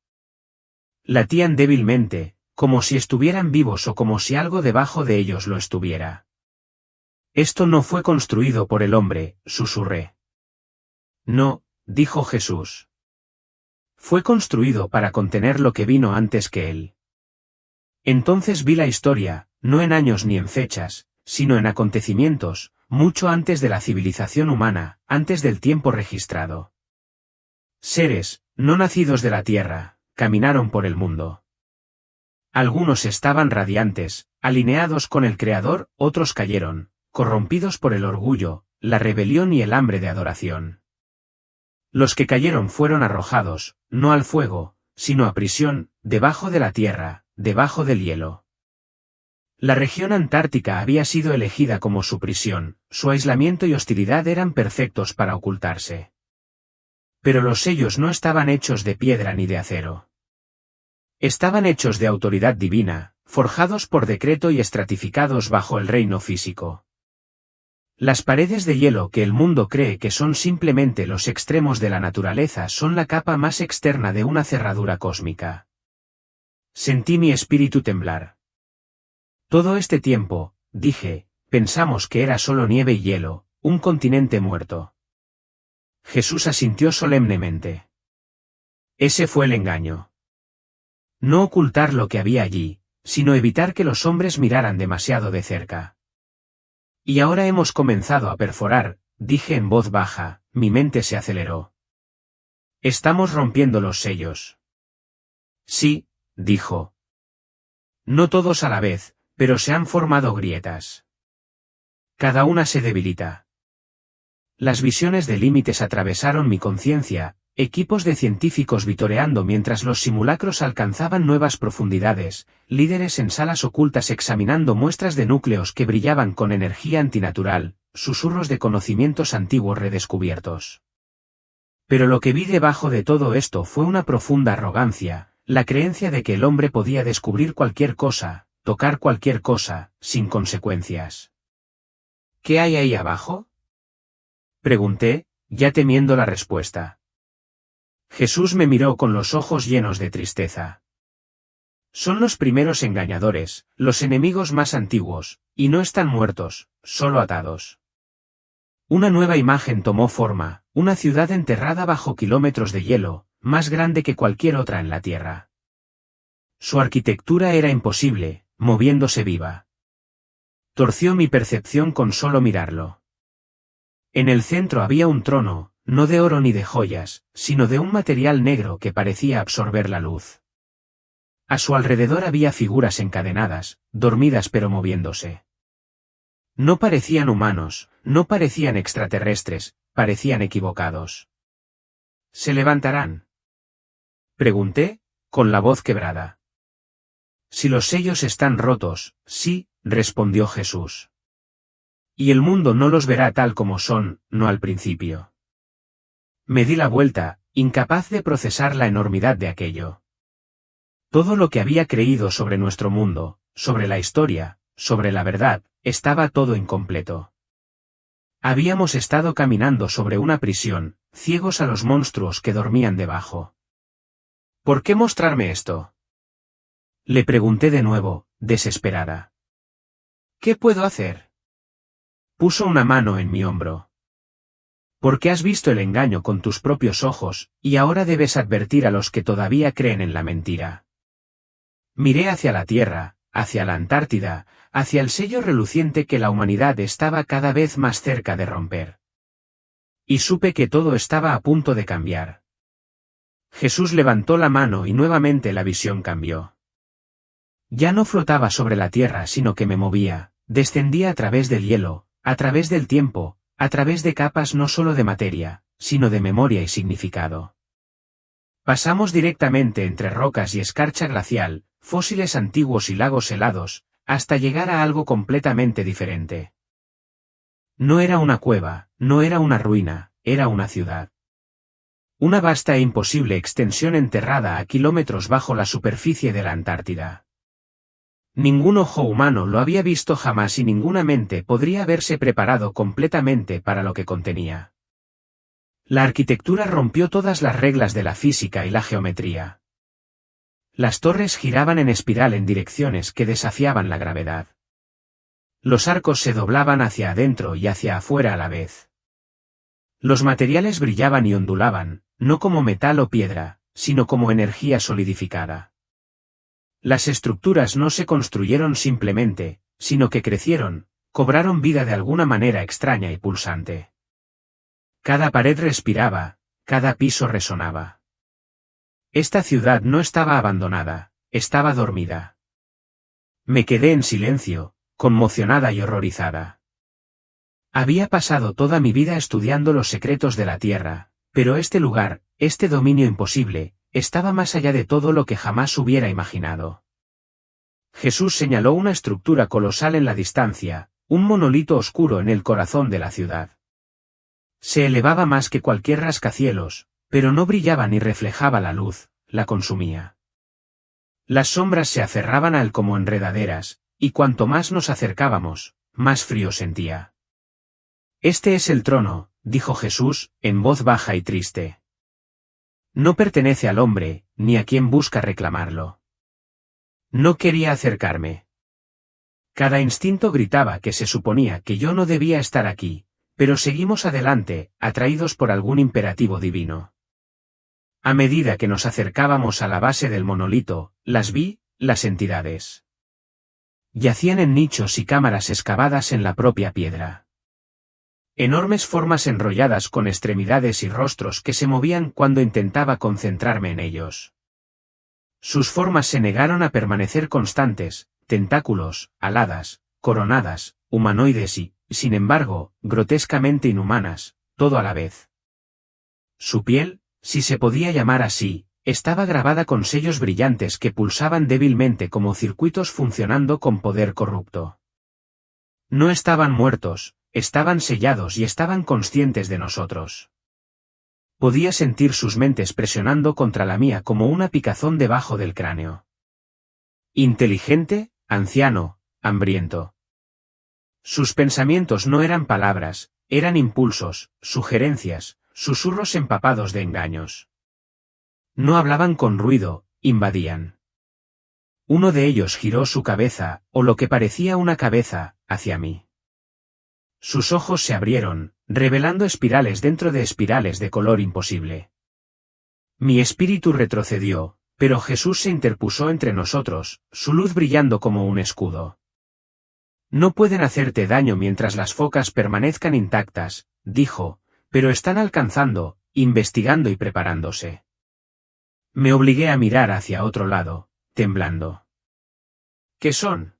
Latían débilmente, como si estuvieran vivos o como si algo debajo de ellos lo estuviera. Esto no fue construido por el hombre, susurré. No, dijo Jesús. Fue construido para contener lo que vino antes que él. Entonces vi la historia, no en años ni en fechas, sino en acontecimientos, mucho antes de la civilización humana, antes del tiempo registrado. Seres, no nacidos de la tierra, caminaron por el mundo. Algunos estaban radiantes, alineados con el Creador, otros cayeron, corrompidos por el orgullo, la rebelión y el hambre de adoración. Los que cayeron fueron arrojados, no al fuego, sino a prisión, debajo de la tierra, debajo del hielo. La región antártica había sido elegida como su prisión, su aislamiento y hostilidad eran perfectos para ocultarse. Pero los sellos no estaban hechos de piedra ni de acero. Estaban hechos de autoridad divina, forjados por decreto y estratificados bajo el reino físico. Las paredes de hielo que el mundo cree que son simplemente los extremos de la naturaleza son la capa más externa de una cerradura cósmica. Sentí mi espíritu temblar. Todo este tiempo, dije, pensamos que era solo nieve y hielo, un continente muerto. Jesús asintió solemnemente. Ese fue el engaño. No ocultar lo que había allí, sino evitar que los hombres miraran demasiado de cerca. Y ahora hemos comenzado a perforar, dije en voz baja, mi mente se aceleró. Estamos rompiendo los sellos. Sí, dijo. No todos a la vez, pero se han formado grietas. Cada una se debilita. Las visiones de límites atravesaron mi conciencia, equipos de científicos vitoreando mientras los simulacros alcanzaban nuevas profundidades, líderes en salas ocultas examinando muestras de núcleos que brillaban con energía antinatural, susurros de conocimientos antiguos redescubiertos. Pero lo que vi debajo de todo esto fue una profunda arrogancia, la creencia de que el hombre podía descubrir cualquier cosa, tocar cualquier cosa, sin consecuencias. ¿Qué hay ahí abajo? Pregunté, ya temiendo la respuesta. Jesús me miró con los ojos llenos de tristeza. Son los primeros engañadores, los enemigos más antiguos, y no están muertos, solo atados. Una nueva imagen tomó forma, una ciudad enterrada bajo kilómetros de hielo, más grande que cualquier otra en la Tierra. Su arquitectura era imposible, moviéndose viva. Torció mi percepción con solo mirarlo. En el centro había un trono, no de oro ni de joyas, sino de un material negro que parecía absorber la luz. A su alrededor había figuras encadenadas, dormidas pero moviéndose. No parecían humanos, no parecían extraterrestres, parecían equivocados. ¿Se levantarán? Pregunté, con la voz quebrada. Si los sellos están rotos, sí, respondió Jesús. Y el mundo no los verá tal como son, no al principio. Me di la vuelta, incapaz de procesar la enormidad de aquello. Todo lo que había creído sobre nuestro mundo, sobre la historia, sobre la verdad, estaba todo incompleto. Habíamos estado caminando sobre una prisión, ciegos a los monstruos que dormían debajo. ¿Por qué mostrarme esto? Le pregunté de nuevo, desesperada. ¿Qué puedo hacer? Puso una mano en mi hombro. Porque has visto el engaño con tus propios ojos, y ahora debes advertir a los que todavía creen en la mentira. Miré hacia la Tierra, hacia la Antártida, hacia el sello reluciente que la humanidad estaba cada vez más cerca de romper. Y supe que todo estaba a punto de cambiar. Jesús levantó la mano y nuevamente la visión cambió. Ya no flotaba sobre la tierra sino que me movía, descendía a través del hielo, a través del tiempo, a través de capas no solo de materia, sino de memoria y significado. Pasamos directamente entre rocas y escarcha glacial, fósiles antiguos y lagos helados, hasta llegar a algo completamente diferente. No era una cueva, no era una ruina, era una ciudad. Una vasta e imposible extensión enterrada a kilómetros bajo la superficie de la Antártida. Ningún ojo humano lo había visto jamás y ninguna mente podría haberse preparado completamente para lo que contenía. La arquitectura rompió todas las reglas de la física y la geometría. Las torres giraban en espiral en direcciones que desafiaban la gravedad. Los arcos se doblaban hacia adentro y hacia afuera a la vez. Los materiales brillaban y ondulaban, no como metal o piedra, sino como energía solidificada. Las estructuras no se construyeron simplemente, sino que crecieron, cobraron vida de alguna manera extraña y pulsante. Cada pared respiraba, cada piso resonaba. Esta ciudad no estaba abandonada, estaba dormida. Me quedé en silencio, conmocionada y horrorizada. Había pasado toda mi vida estudiando los secretos de la Tierra, pero este lugar, este dominio imposible, estaba más allá de todo lo que jamás hubiera imaginado. Jesús señaló una estructura colosal en la distancia, un monolito oscuro en el corazón de la ciudad. Se elevaba más que cualquier rascacielos, pero no brillaba ni reflejaba la luz, la consumía. Las sombras se aferraban a él como enredaderas, y cuanto más nos acercábamos, más frío sentía. Este es el trono, dijo Jesús, en voz baja y triste. No pertenece al hombre, ni a quien busca reclamarlo. No quería acercarme. Cada instinto gritaba que se suponía que yo no debía estar aquí, pero seguimos adelante, atraídos por algún imperativo divino. A medida que nos acercábamos a la base del monolito, las vi, las entidades. Yacían en nichos y cámaras excavadas en la propia piedra. Enormes formas enrolladas con extremidades y rostros que se movían cuando intentaba concentrarme en ellos. Sus formas se negaron a permanecer constantes, tentáculos, aladas, coronadas, humanoides y, sin embargo, grotescamente inhumanas, todo a la vez. Su piel, si se podía llamar así, estaba grabada con sellos brillantes que pulsaban débilmente como circuitos funcionando con poder corrupto. No estaban muertos, estaban sellados y estaban conscientes de nosotros. Podía sentir sus mentes presionando contra la mía como una picazón debajo del cráneo. Inteligente, anciano, hambriento. Sus pensamientos no eran palabras, eran impulsos, sugerencias, susurros empapados de engaños. No hablaban con ruido, invadían. Uno de ellos giró su cabeza, o lo que parecía una cabeza, hacia mí. Sus ojos se abrieron, revelando espirales dentro de espirales de color imposible. Mi espíritu retrocedió, pero Jesús se interpuso entre nosotros, su luz brillando como un escudo. No pueden hacerte daño mientras las focas permanezcan intactas, dijo, pero están alcanzando, investigando y preparándose. Me obligué a mirar hacia otro lado, temblando. ¿Qué son?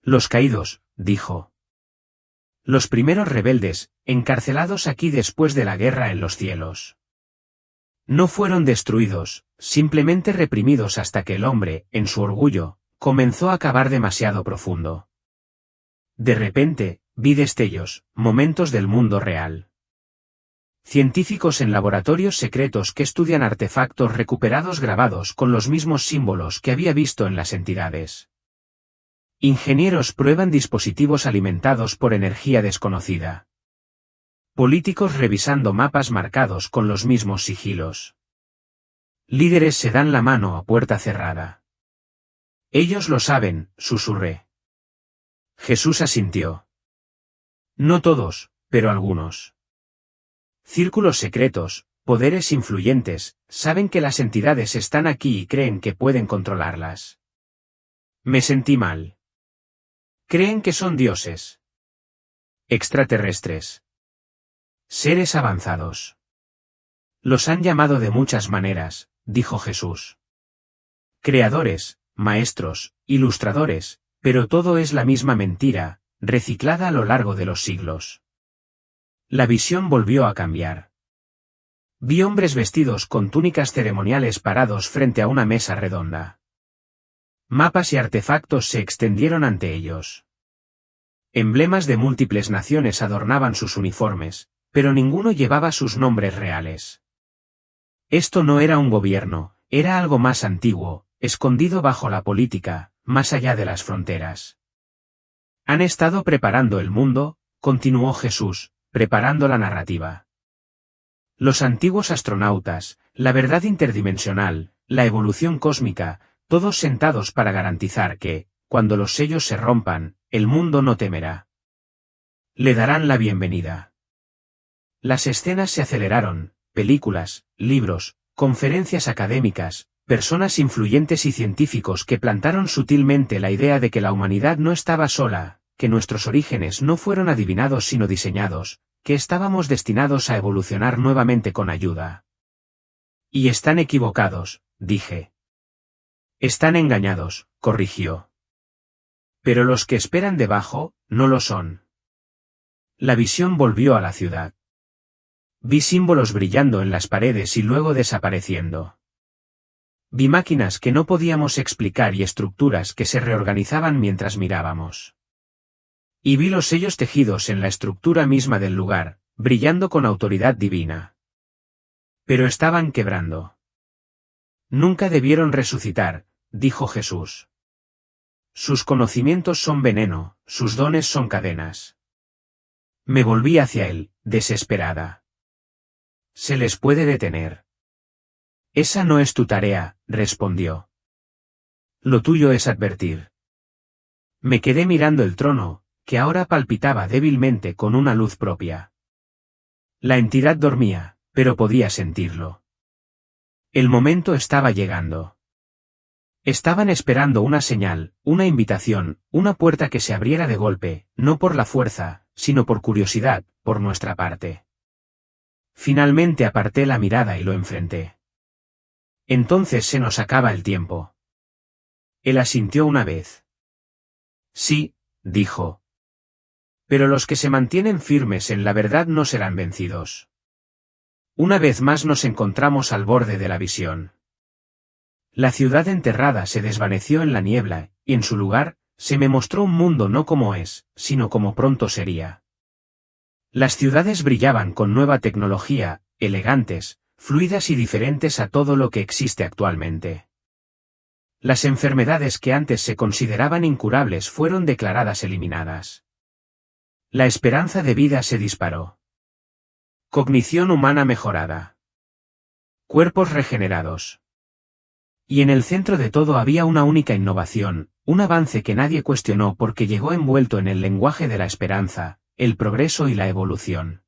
Los caídos, dijo. Los primeros rebeldes, encarcelados aquí después de la guerra en los cielos. No fueron destruidos, simplemente reprimidos hasta que el hombre, en su orgullo, comenzó a cavar demasiado profundo. De repente, vi destellos, momentos del mundo real. Científicos en laboratorios secretos que estudian artefactos recuperados grabados con los mismos símbolos que había visto en las entidades. Ingenieros prueban dispositivos alimentados por energía desconocida. Políticos revisando mapas marcados con los mismos sigilos. Líderes se dan la mano a puerta cerrada. Ellos lo saben, susurré. Jesús asintió. No todos, pero algunos. Círculos secretos, poderes influyentes, saben que las entidades están aquí y creen que pueden controlarlas. Me sentí mal. Creen que son dioses. Extraterrestres. Seres avanzados. Los han llamado de muchas maneras, dijo Jesús. Creadores, maestros, ilustradores, pero todo es la misma mentira, reciclada a lo largo de los siglos. La visión volvió a cambiar. Vi hombres vestidos con túnicas ceremoniales parados frente a una mesa redonda. Mapas y artefactos se extendieron ante ellos. Emblemas de múltiples naciones adornaban sus uniformes, pero ninguno llevaba sus nombres reales. Esto no era un gobierno, era algo más antiguo, escondido bajo la política, más allá de las fronteras. Han estado preparando el mundo, continuó Jesús, preparando la narrativa. Los antiguos astronautas, la verdad interdimensional, la evolución cósmica, todos sentados para garantizar que, cuando los sellos se rompan, el mundo no temerá. Le darán la bienvenida. Las escenas se aceleraron, películas, libros, conferencias académicas, personas influyentes y científicos que plantaron sutilmente la idea de que la humanidad no estaba sola, que nuestros orígenes no fueron adivinados sino diseñados, que estábamos destinados a evolucionar nuevamente con ayuda. Y están equivocados, dije. Están engañados, corrigió. Pero los que esperan debajo, no lo son. La visión volvió a la ciudad. Vi símbolos brillando en las paredes y luego desapareciendo. Vi máquinas que no podíamos explicar y estructuras que se reorganizaban mientras mirábamos. Y vi los sellos tejidos en la estructura misma del lugar, brillando con autoridad divina. Pero estaban quebrando. Nunca debieron resucitar, dijo Jesús. Sus conocimientos son veneno, sus dones son cadenas. Me volví hacia él, desesperada. «Se les puede detener». «Esa no es tu tarea», respondió. «Lo tuyo es advertir». Me quedé mirando el trono, que ahora palpitaba débilmente con una luz propia. La entidad dormía, pero podía sentirlo. El momento estaba llegando. Estaban esperando una señal, una invitación, una puerta que se abriera de golpe, no por la fuerza, sino por curiosidad, por nuestra parte. Finalmente aparté la mirada y lo enfrenté. «Entonces se nos acaba el tiempo». Él asintió una vez. «Sí», dijo. «Pero los que se mantienen firmes en la verdad no serán vencidos». Una vez más nos encontramos al borde de la visión. La ciudad enterrada se desvaneció en la niebla, y en su lugar, se me mostró un mundo no como es, sino como pronto sería. Las ciudades brillaban con nueva tecnología, elegantes, fluidas y diferentes a todo lo que existe actualmente. Las enfermedades que antes se consideraban incurables fueron declaradas eliminadas. La esperanza de vida se disparó. Cognición humana mejorada. Cuerpos regenerados. Y en el centro de todo había una única innovación, un avance que nadie cuestionó porque llegó envuelto en el lenguaje de la esperanza, el progreso y la evolución.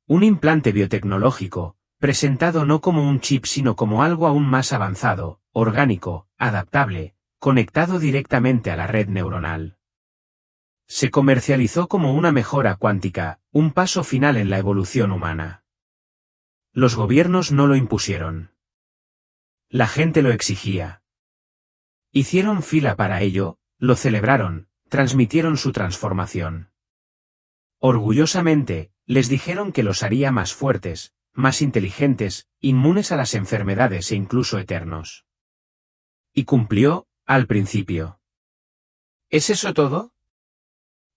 Un implante biotecnológico, presentado no como un chip sino como algo aún más avanzado, orgánico, adaptable, conectado directamente a la red neuronal. Se comercializó como una mejora cuántica, un paso final en la evolución humana. Los gobiernos no lo impusieron. La gente lo exigía. Hicieron fila para ello, lo celebraron, transmitieron su transformación. Orgullosamente, les dijeron que los haría más fuertes, más inteligentes, inmunes a las enfermedades e incluso eternos. Y cumplió, al principio. ¿Es eso todo?,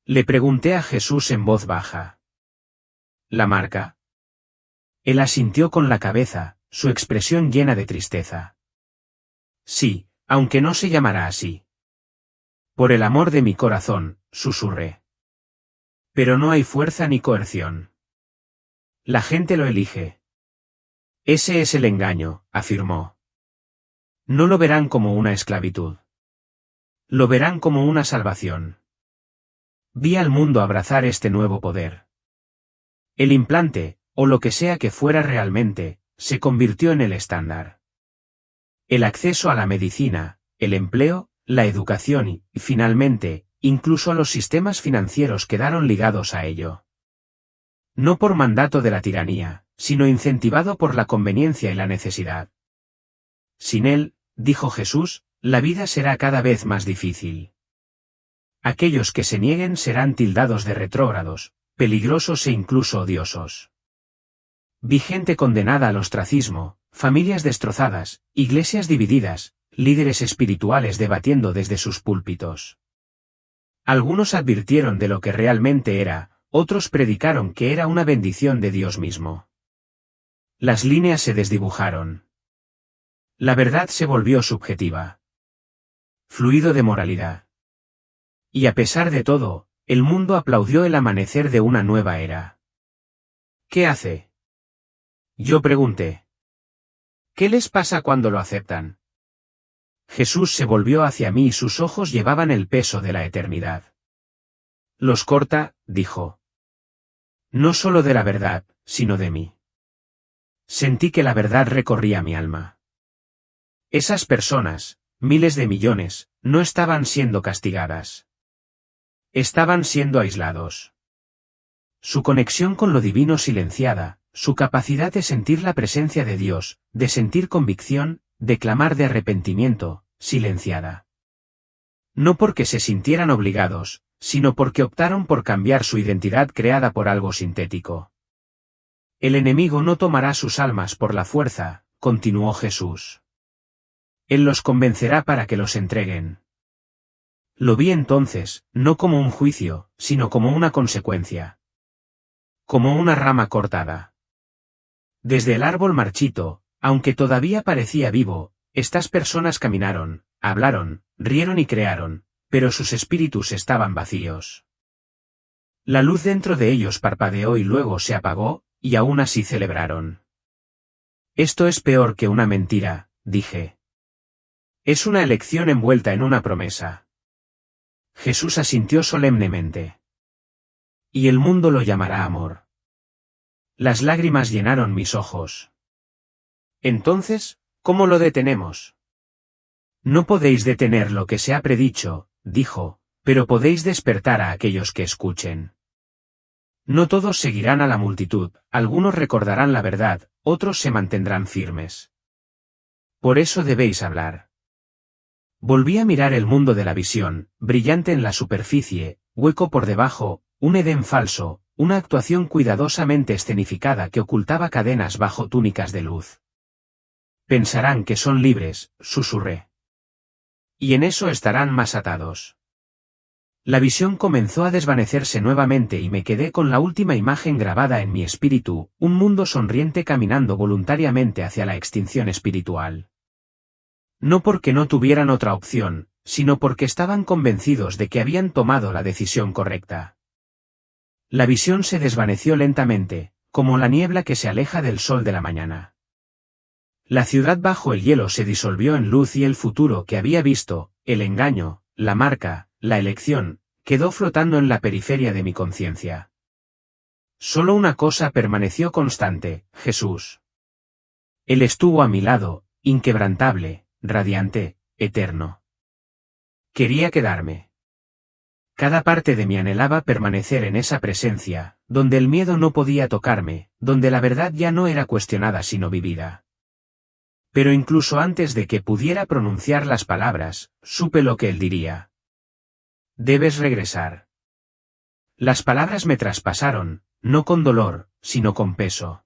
le pregunté a Jesús en voz baja. ¿La marca? Él asintió con la cabeza, su expresión llena de tristeza. Sí, aunque no se llamará así. Por el amor de mi corazón, susurré. Pero no hay fuerza ni coerción. La gente lo elige. Ese es el engaño, afirmó. No lo verán como una esclavitud. Lo verán como una salvación. Vi al mundo abrazar este nuevo poder. El implante, o lo que sea que fuera realmente, se convirtió en el estándar. El acceso a la medicina, el empleo, la educación y, finalmente, incluso los sistemas financieros quedaron ligados a ello. No por mandato de la tiranía, sino incentivado por la conveniencia y la necesidad. Sin él, dijo Jesús, la vida será cada vez más difícil. Aquellos que se nieguen serán tildados de retrógrados, peligrosos e incluso odiosos. Vi gente condenada al ostracismo, familias destrozadas, iglesias divididas, líderes espirituales debatiendo desde sus púlpitos. Algunos advirtieron de lo que realmente era, otros predicaron que era una bendición de Dios mismo. Las líneas se desdibujaron. La verdad se volvió subjetiva. Fluido de moralidad. Y a pesar de todo, el mundo aplaudió el amanecer de una nueva era. ¿Qué hace?, yo pregunté. ¿Qué les pasa cuando lo aceptan? Jesús se volvió hacia mí y sus ojos llevaban el peso de la eternidad. Los corta, dijo. No solo de la verdad, sino de mí. Sentí que la verdad recorría mi alma. Esas personas, miles de millones, no estaban siendo castigadas. Estaban siendo aislados. Su conexión con lo divino silenciada, su capacidad de sentir la presencia de Dios, de sentir convicción, de clamar de arrepentimiento, silenciada. No porque se sintieran obligados, sino porque optaron por cambiar su identidad creada por algo sintético. El enemigo no tomará sus almas por la fuerza, continuó Jesús. Él los convencerá para que los entreguen. Lo vi entonces, no como un juicio, sino como una consecuencia. Como una rama cortada. Desde el árbol marchito, aunque todavía parecía vivo, estas personas caminaron, hablaron, rieron y crearon, pero sus espíritus estaban vacíos. La luz dentro de ellos parpadeó y luego se apagó, y aún así celebraron. Esto es peor que una mentira, dije. Es una elección envuelta en una promesa. Jesús asintió solemnemente. Y el mundo lo llamará amor. Las lágrimas llenaron mis ojos. Entonces, ¿cómo lo detenemos? No podéis detener lo que se ha predicho, dijo, pero podéis despertar a aquellos que escuchen. No todos seguirán a la multitud, algunos recordarán la verdad, otros se mantendrán firmes. Por eso debéis hablar. Volví a mirar el mundo de la visión, brillante en la superficie, hueco por debajo, un Edén falso, una actuación cuidadosamente escenificada que ocultaba cadenas bajo túnicas de luz. Pensarán que son libres, susurré. Y en eso estarán más atados. La visión comenzó a desvanecerse nuevamente y me quedé con la última imagen grabada en mi espíritu, un mundo sonriente caminando voluntariamente hacia la extinción espiritual. No porque no tuvieran otra opción, sino porque estaban convencidos de que habían tomado la decisión correcta. La visión se desvaneció lentamente, como la niebla que se aleja del sol de la mañana. La ciudad bajo el hielo se disolvió en luz y el futuro que había visto, el engaño, la marca, la elección, quedó flotando en la periferia de mi conciencia. Solo una cosa permaneció constante, Jesús. Él estuvo a mi lado, inquebrantable, radiante, eterno. Quería quedarme. Cada parte de mí anhelaba permanecer en esa presencia, donde el miedo no podía tocarme, donde la verdad ya no era cuestionada sino vivida. Pero incluso antes de que pudiera pronunciar las palabras, supe lo que él diría. Debes regresar. Las palabras me traspasaron, no con dolor, sino con peso.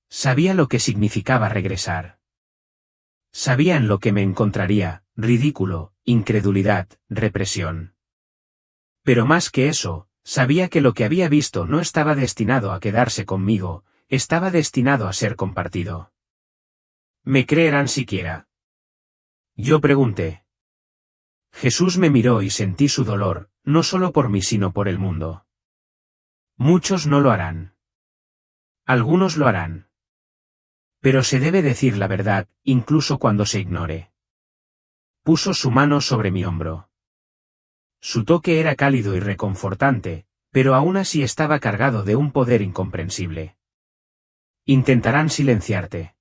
Sabía lo que significaba regresar. Sabía en lo que me encontraría, ridículo, incredulidad, represión. Pero más que eso, sabía que lo que había visto no estaba destinado a quedarse conmigo, estaba destinado a ser compartido. ¿Me creerán siquiera? Yo pregunté. Jesús me miró y sentí su dolor, no solo por mí sino por el mundo. Muchos no lo harán. Algunos lo harán. Pero se debe decir la verdad, incluso cuando se ignore. Puso su mano sobre mi hombro. Su toque era cálido y reconfortante, pero aún así estaba cargado de un poder incomprensible. Intentarán silenciarte.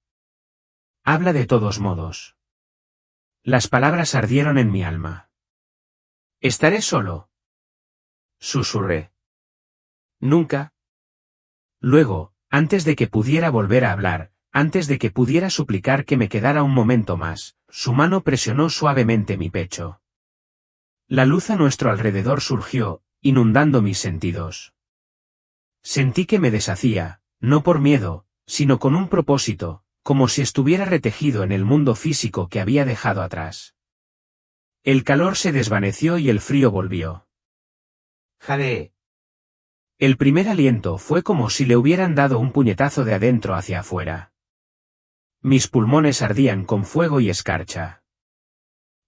Habla de todos modos. Las palabras ardieron en mi alma. ¿Estaré solo? Susurré. Nunca. Luego, antes de que pudiera volver a hablar, antes de que pudiera suplicar que me quedara un momento más, su mano presionó suavemente mi pecho. La luz a nuestro alrededor surgió, inundando mis sentidos. Sentí que me deshacía, no por miedo, sino con un propósito, como si estuviera retejido en el mundo físico que había dejado atrás. El calor se desvaneció y el frío volvió. Jadeé. El primer aliento fue como si le hubieran dado un puñetazo de adentro hacia afuera. Mis pulmones ardían con fuego y escarcha.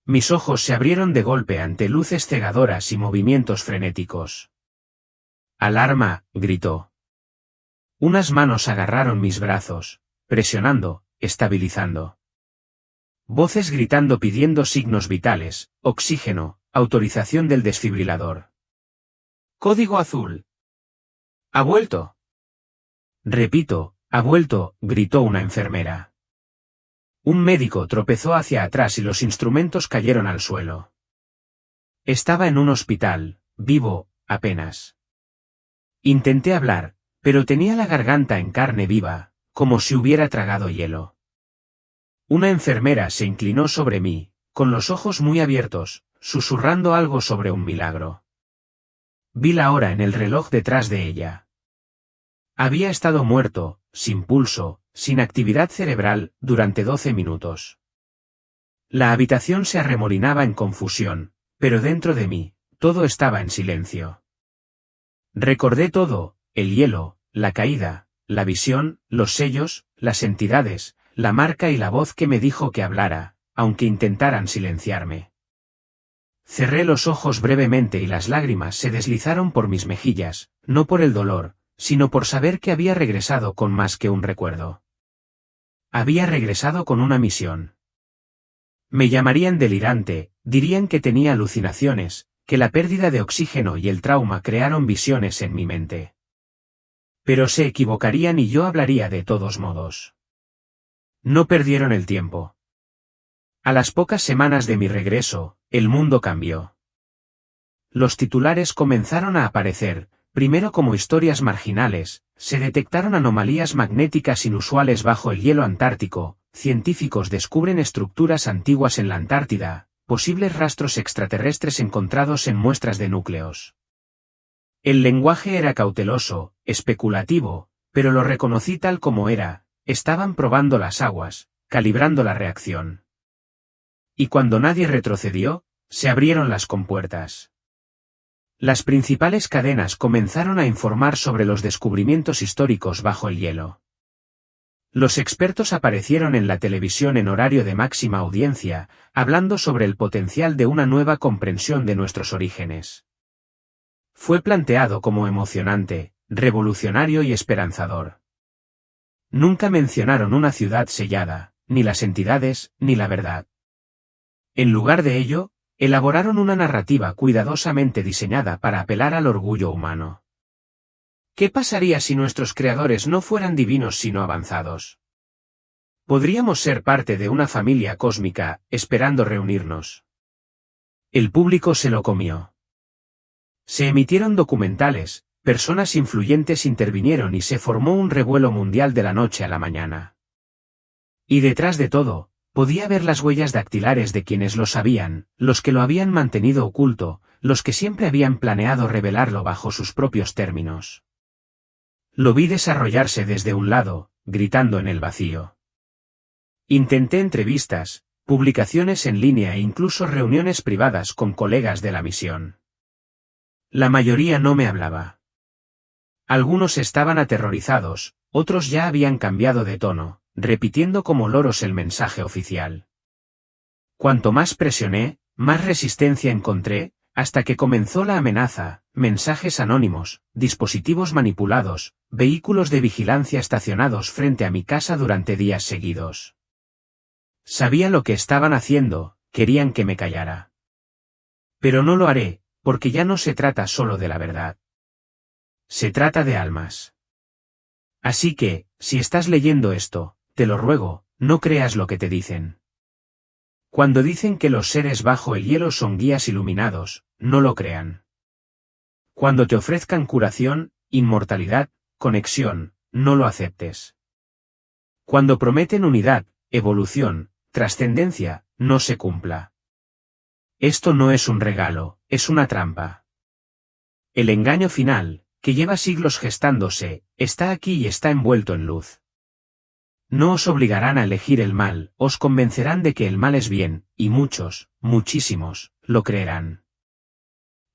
Mis ojos se abrieron de golpe ante luces cegadoras y movimientos frenéticos. ¡Alarma!, gritó. Unas manos agarraron mis brazos, presionando, estabilizando. Voces gritando pidiendo signos vitales, oxígeno, autorización del desfibrilador. Código azul. ¿Ha vuelto? Repito, ha vuelto, gritó una enfermera. Un médico tropezó hacia atrás y los instrumentos cayeron al suelo. Estaba en un hospital, vivo, apenas. Intenté hablar, pero tenía la garganta en carne viva, como si hubiera tragado hielo. Una enfermera se inclinó sobre mí, con los ojos muy abiertos, susurrando algo sobre un milagro. Vi la hora en el reloj detrás de ella. Había estado muerto, sin pulso, sin actividad cerebral, durante 12 minutos. La habitación se arremolinaba en confusión, pero dentro de mí, todo estaba en silencio. Recordé todo, el hielo, la caída, la visión, los sellos, las entidades, la marca y la voz que me dijo que hablara, aunque intentaran silenciarme. Cerré los ojos brevemente y las lágrimas se deslizaron por mis mejillas, no por el dolor, sino por saber que había regresado con más que un recuerdo. Había regresado con una misión. Me llamarían delirante, dirían que tenía alucinaciones, que la pérdida de oxígeno y el trauma crearon visiones en mi mente. Pero se equivocarían y yo hablaría de todos modos. No perdieron el tiempo. A las pocas semanas de mi regreso, el mundo cambió. Los titulares comenzaron a aparecer, primero como historias marginales, se detectaron anomalías magnéticas inusuales bajo el hielo antártico, científicos descubren estructuras antiguas en la Antártida, posibles rastros extraterrestres encontrados en muestras de núcleos. El lenguaje era cauteloso, especulativo, pero lo reconocí tal como era, estaban probando las aguas, calibrando la reacción. Y cuando nadie retrocedió, se abrieron las compuertas. Las principales cadenas comenzaron a informar sobre los descubrimientos históricos bajo el hielo. Los expertos aparecieron en la televisión en horario de máxima audiencia, hablando sobre el potencial de una nueva comprensión de nuestros orígenes. Fue planteado como emocionante, revolucionario y esperanzador. Nunca mencionaron una ciudad sellada, ni las entidades, ni la verdad. En lugar de ello, elaboraron una narrativa cuidadosamente diseñada para apelar al orgullo humano. ¿Qué pasaría si nuestros creadores no fueran divinos sino avanzados? Podríamos ser parte de una familia cósmica, esperando reunirnos. El público se lo comió. Se emitieron documentales, personas influyentes intervinieron y se formó un revuelo mundial de la noche a la mañana. Y detrás de todo, podía ver las huellas dactilares de quienes lo sabían, los que lo habían mantenido oculto, los que siempre habían planeado revelarlo bajo sus propios términos. Lo vi desarrollarse desde un lado, gritando en el vacío. Intenté entrevistas, publicaciones en línea e incluso reuniones privadas con colegas de la misión. La mayoría no me hablaba. Algunos estaban aterrorizados, otros ya habían cambiado de tono, repitiendo como loros el mensaje oficial. Cuanto más presioné, más resistencia encontré, hasta que comenzó la amenaza, mensajes anónimos, dispositivos manipulados, vehículos de vigilancia estacionados frente a mi casa durante días seguidos. Sabía lo que estaban haciendo, querían que me callara. Pero no lo haré, porque ya no se trata solo de la verdad. Se trata de almas. Así que, si estás leyendo esto, te lo ruego, no creas lo que te dicen. Cuando dicen que los seres bajo el hielo son guías iluminados, no lo crean. Cuando te ofrezcan curación, inmortalidad, conexión, no lo aceptes. Cuando prometen unidad, evolución, trascendencia, no se cumpla. Esto no es un regalo, es una trampa. El engaño final, que lleva siglos gestándose, está aquí y está envuelto en luz. No os obligarán a elegir el mal, os convencerán de que el mal es bien, y muchos, muchísimos, lo creerán.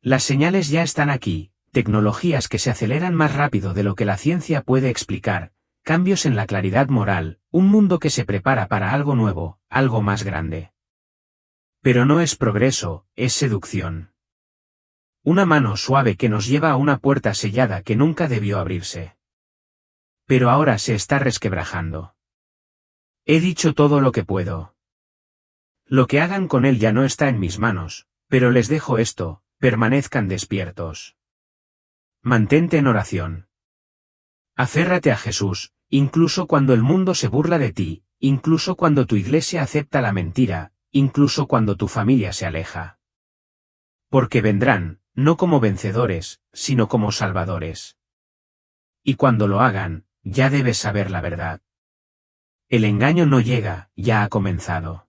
Las señales ya están aquí, tecnologías que se aceleran más rápido de lo que la ciencia puede explicar, cambios en la claridad moral, un mundo que se prepara para algo nuevo, algo más grande. Pero no es progreso, es seducción. Una mano suave que nos lleva a una puerta sellada que nunca debió abrirse. Pero ahora se está resquebrajando. He dicho todo lo que puedo. Lo que hagan con él ya no está en mis manos, pero les dejo esto, permanezcan despiertos. Mantente en oración. Aférrate a Jesús, incluso cuando el mundo se burla de ti, incluso cuando tu iglesia acepta la mentira, incluso cuando tu familia se aleja. Porque vendrán, no como vencedores, sino como salvadores. Y cuando lo hagan, ya debes saber la verdad. El engaño no llega, ya ha comenzado.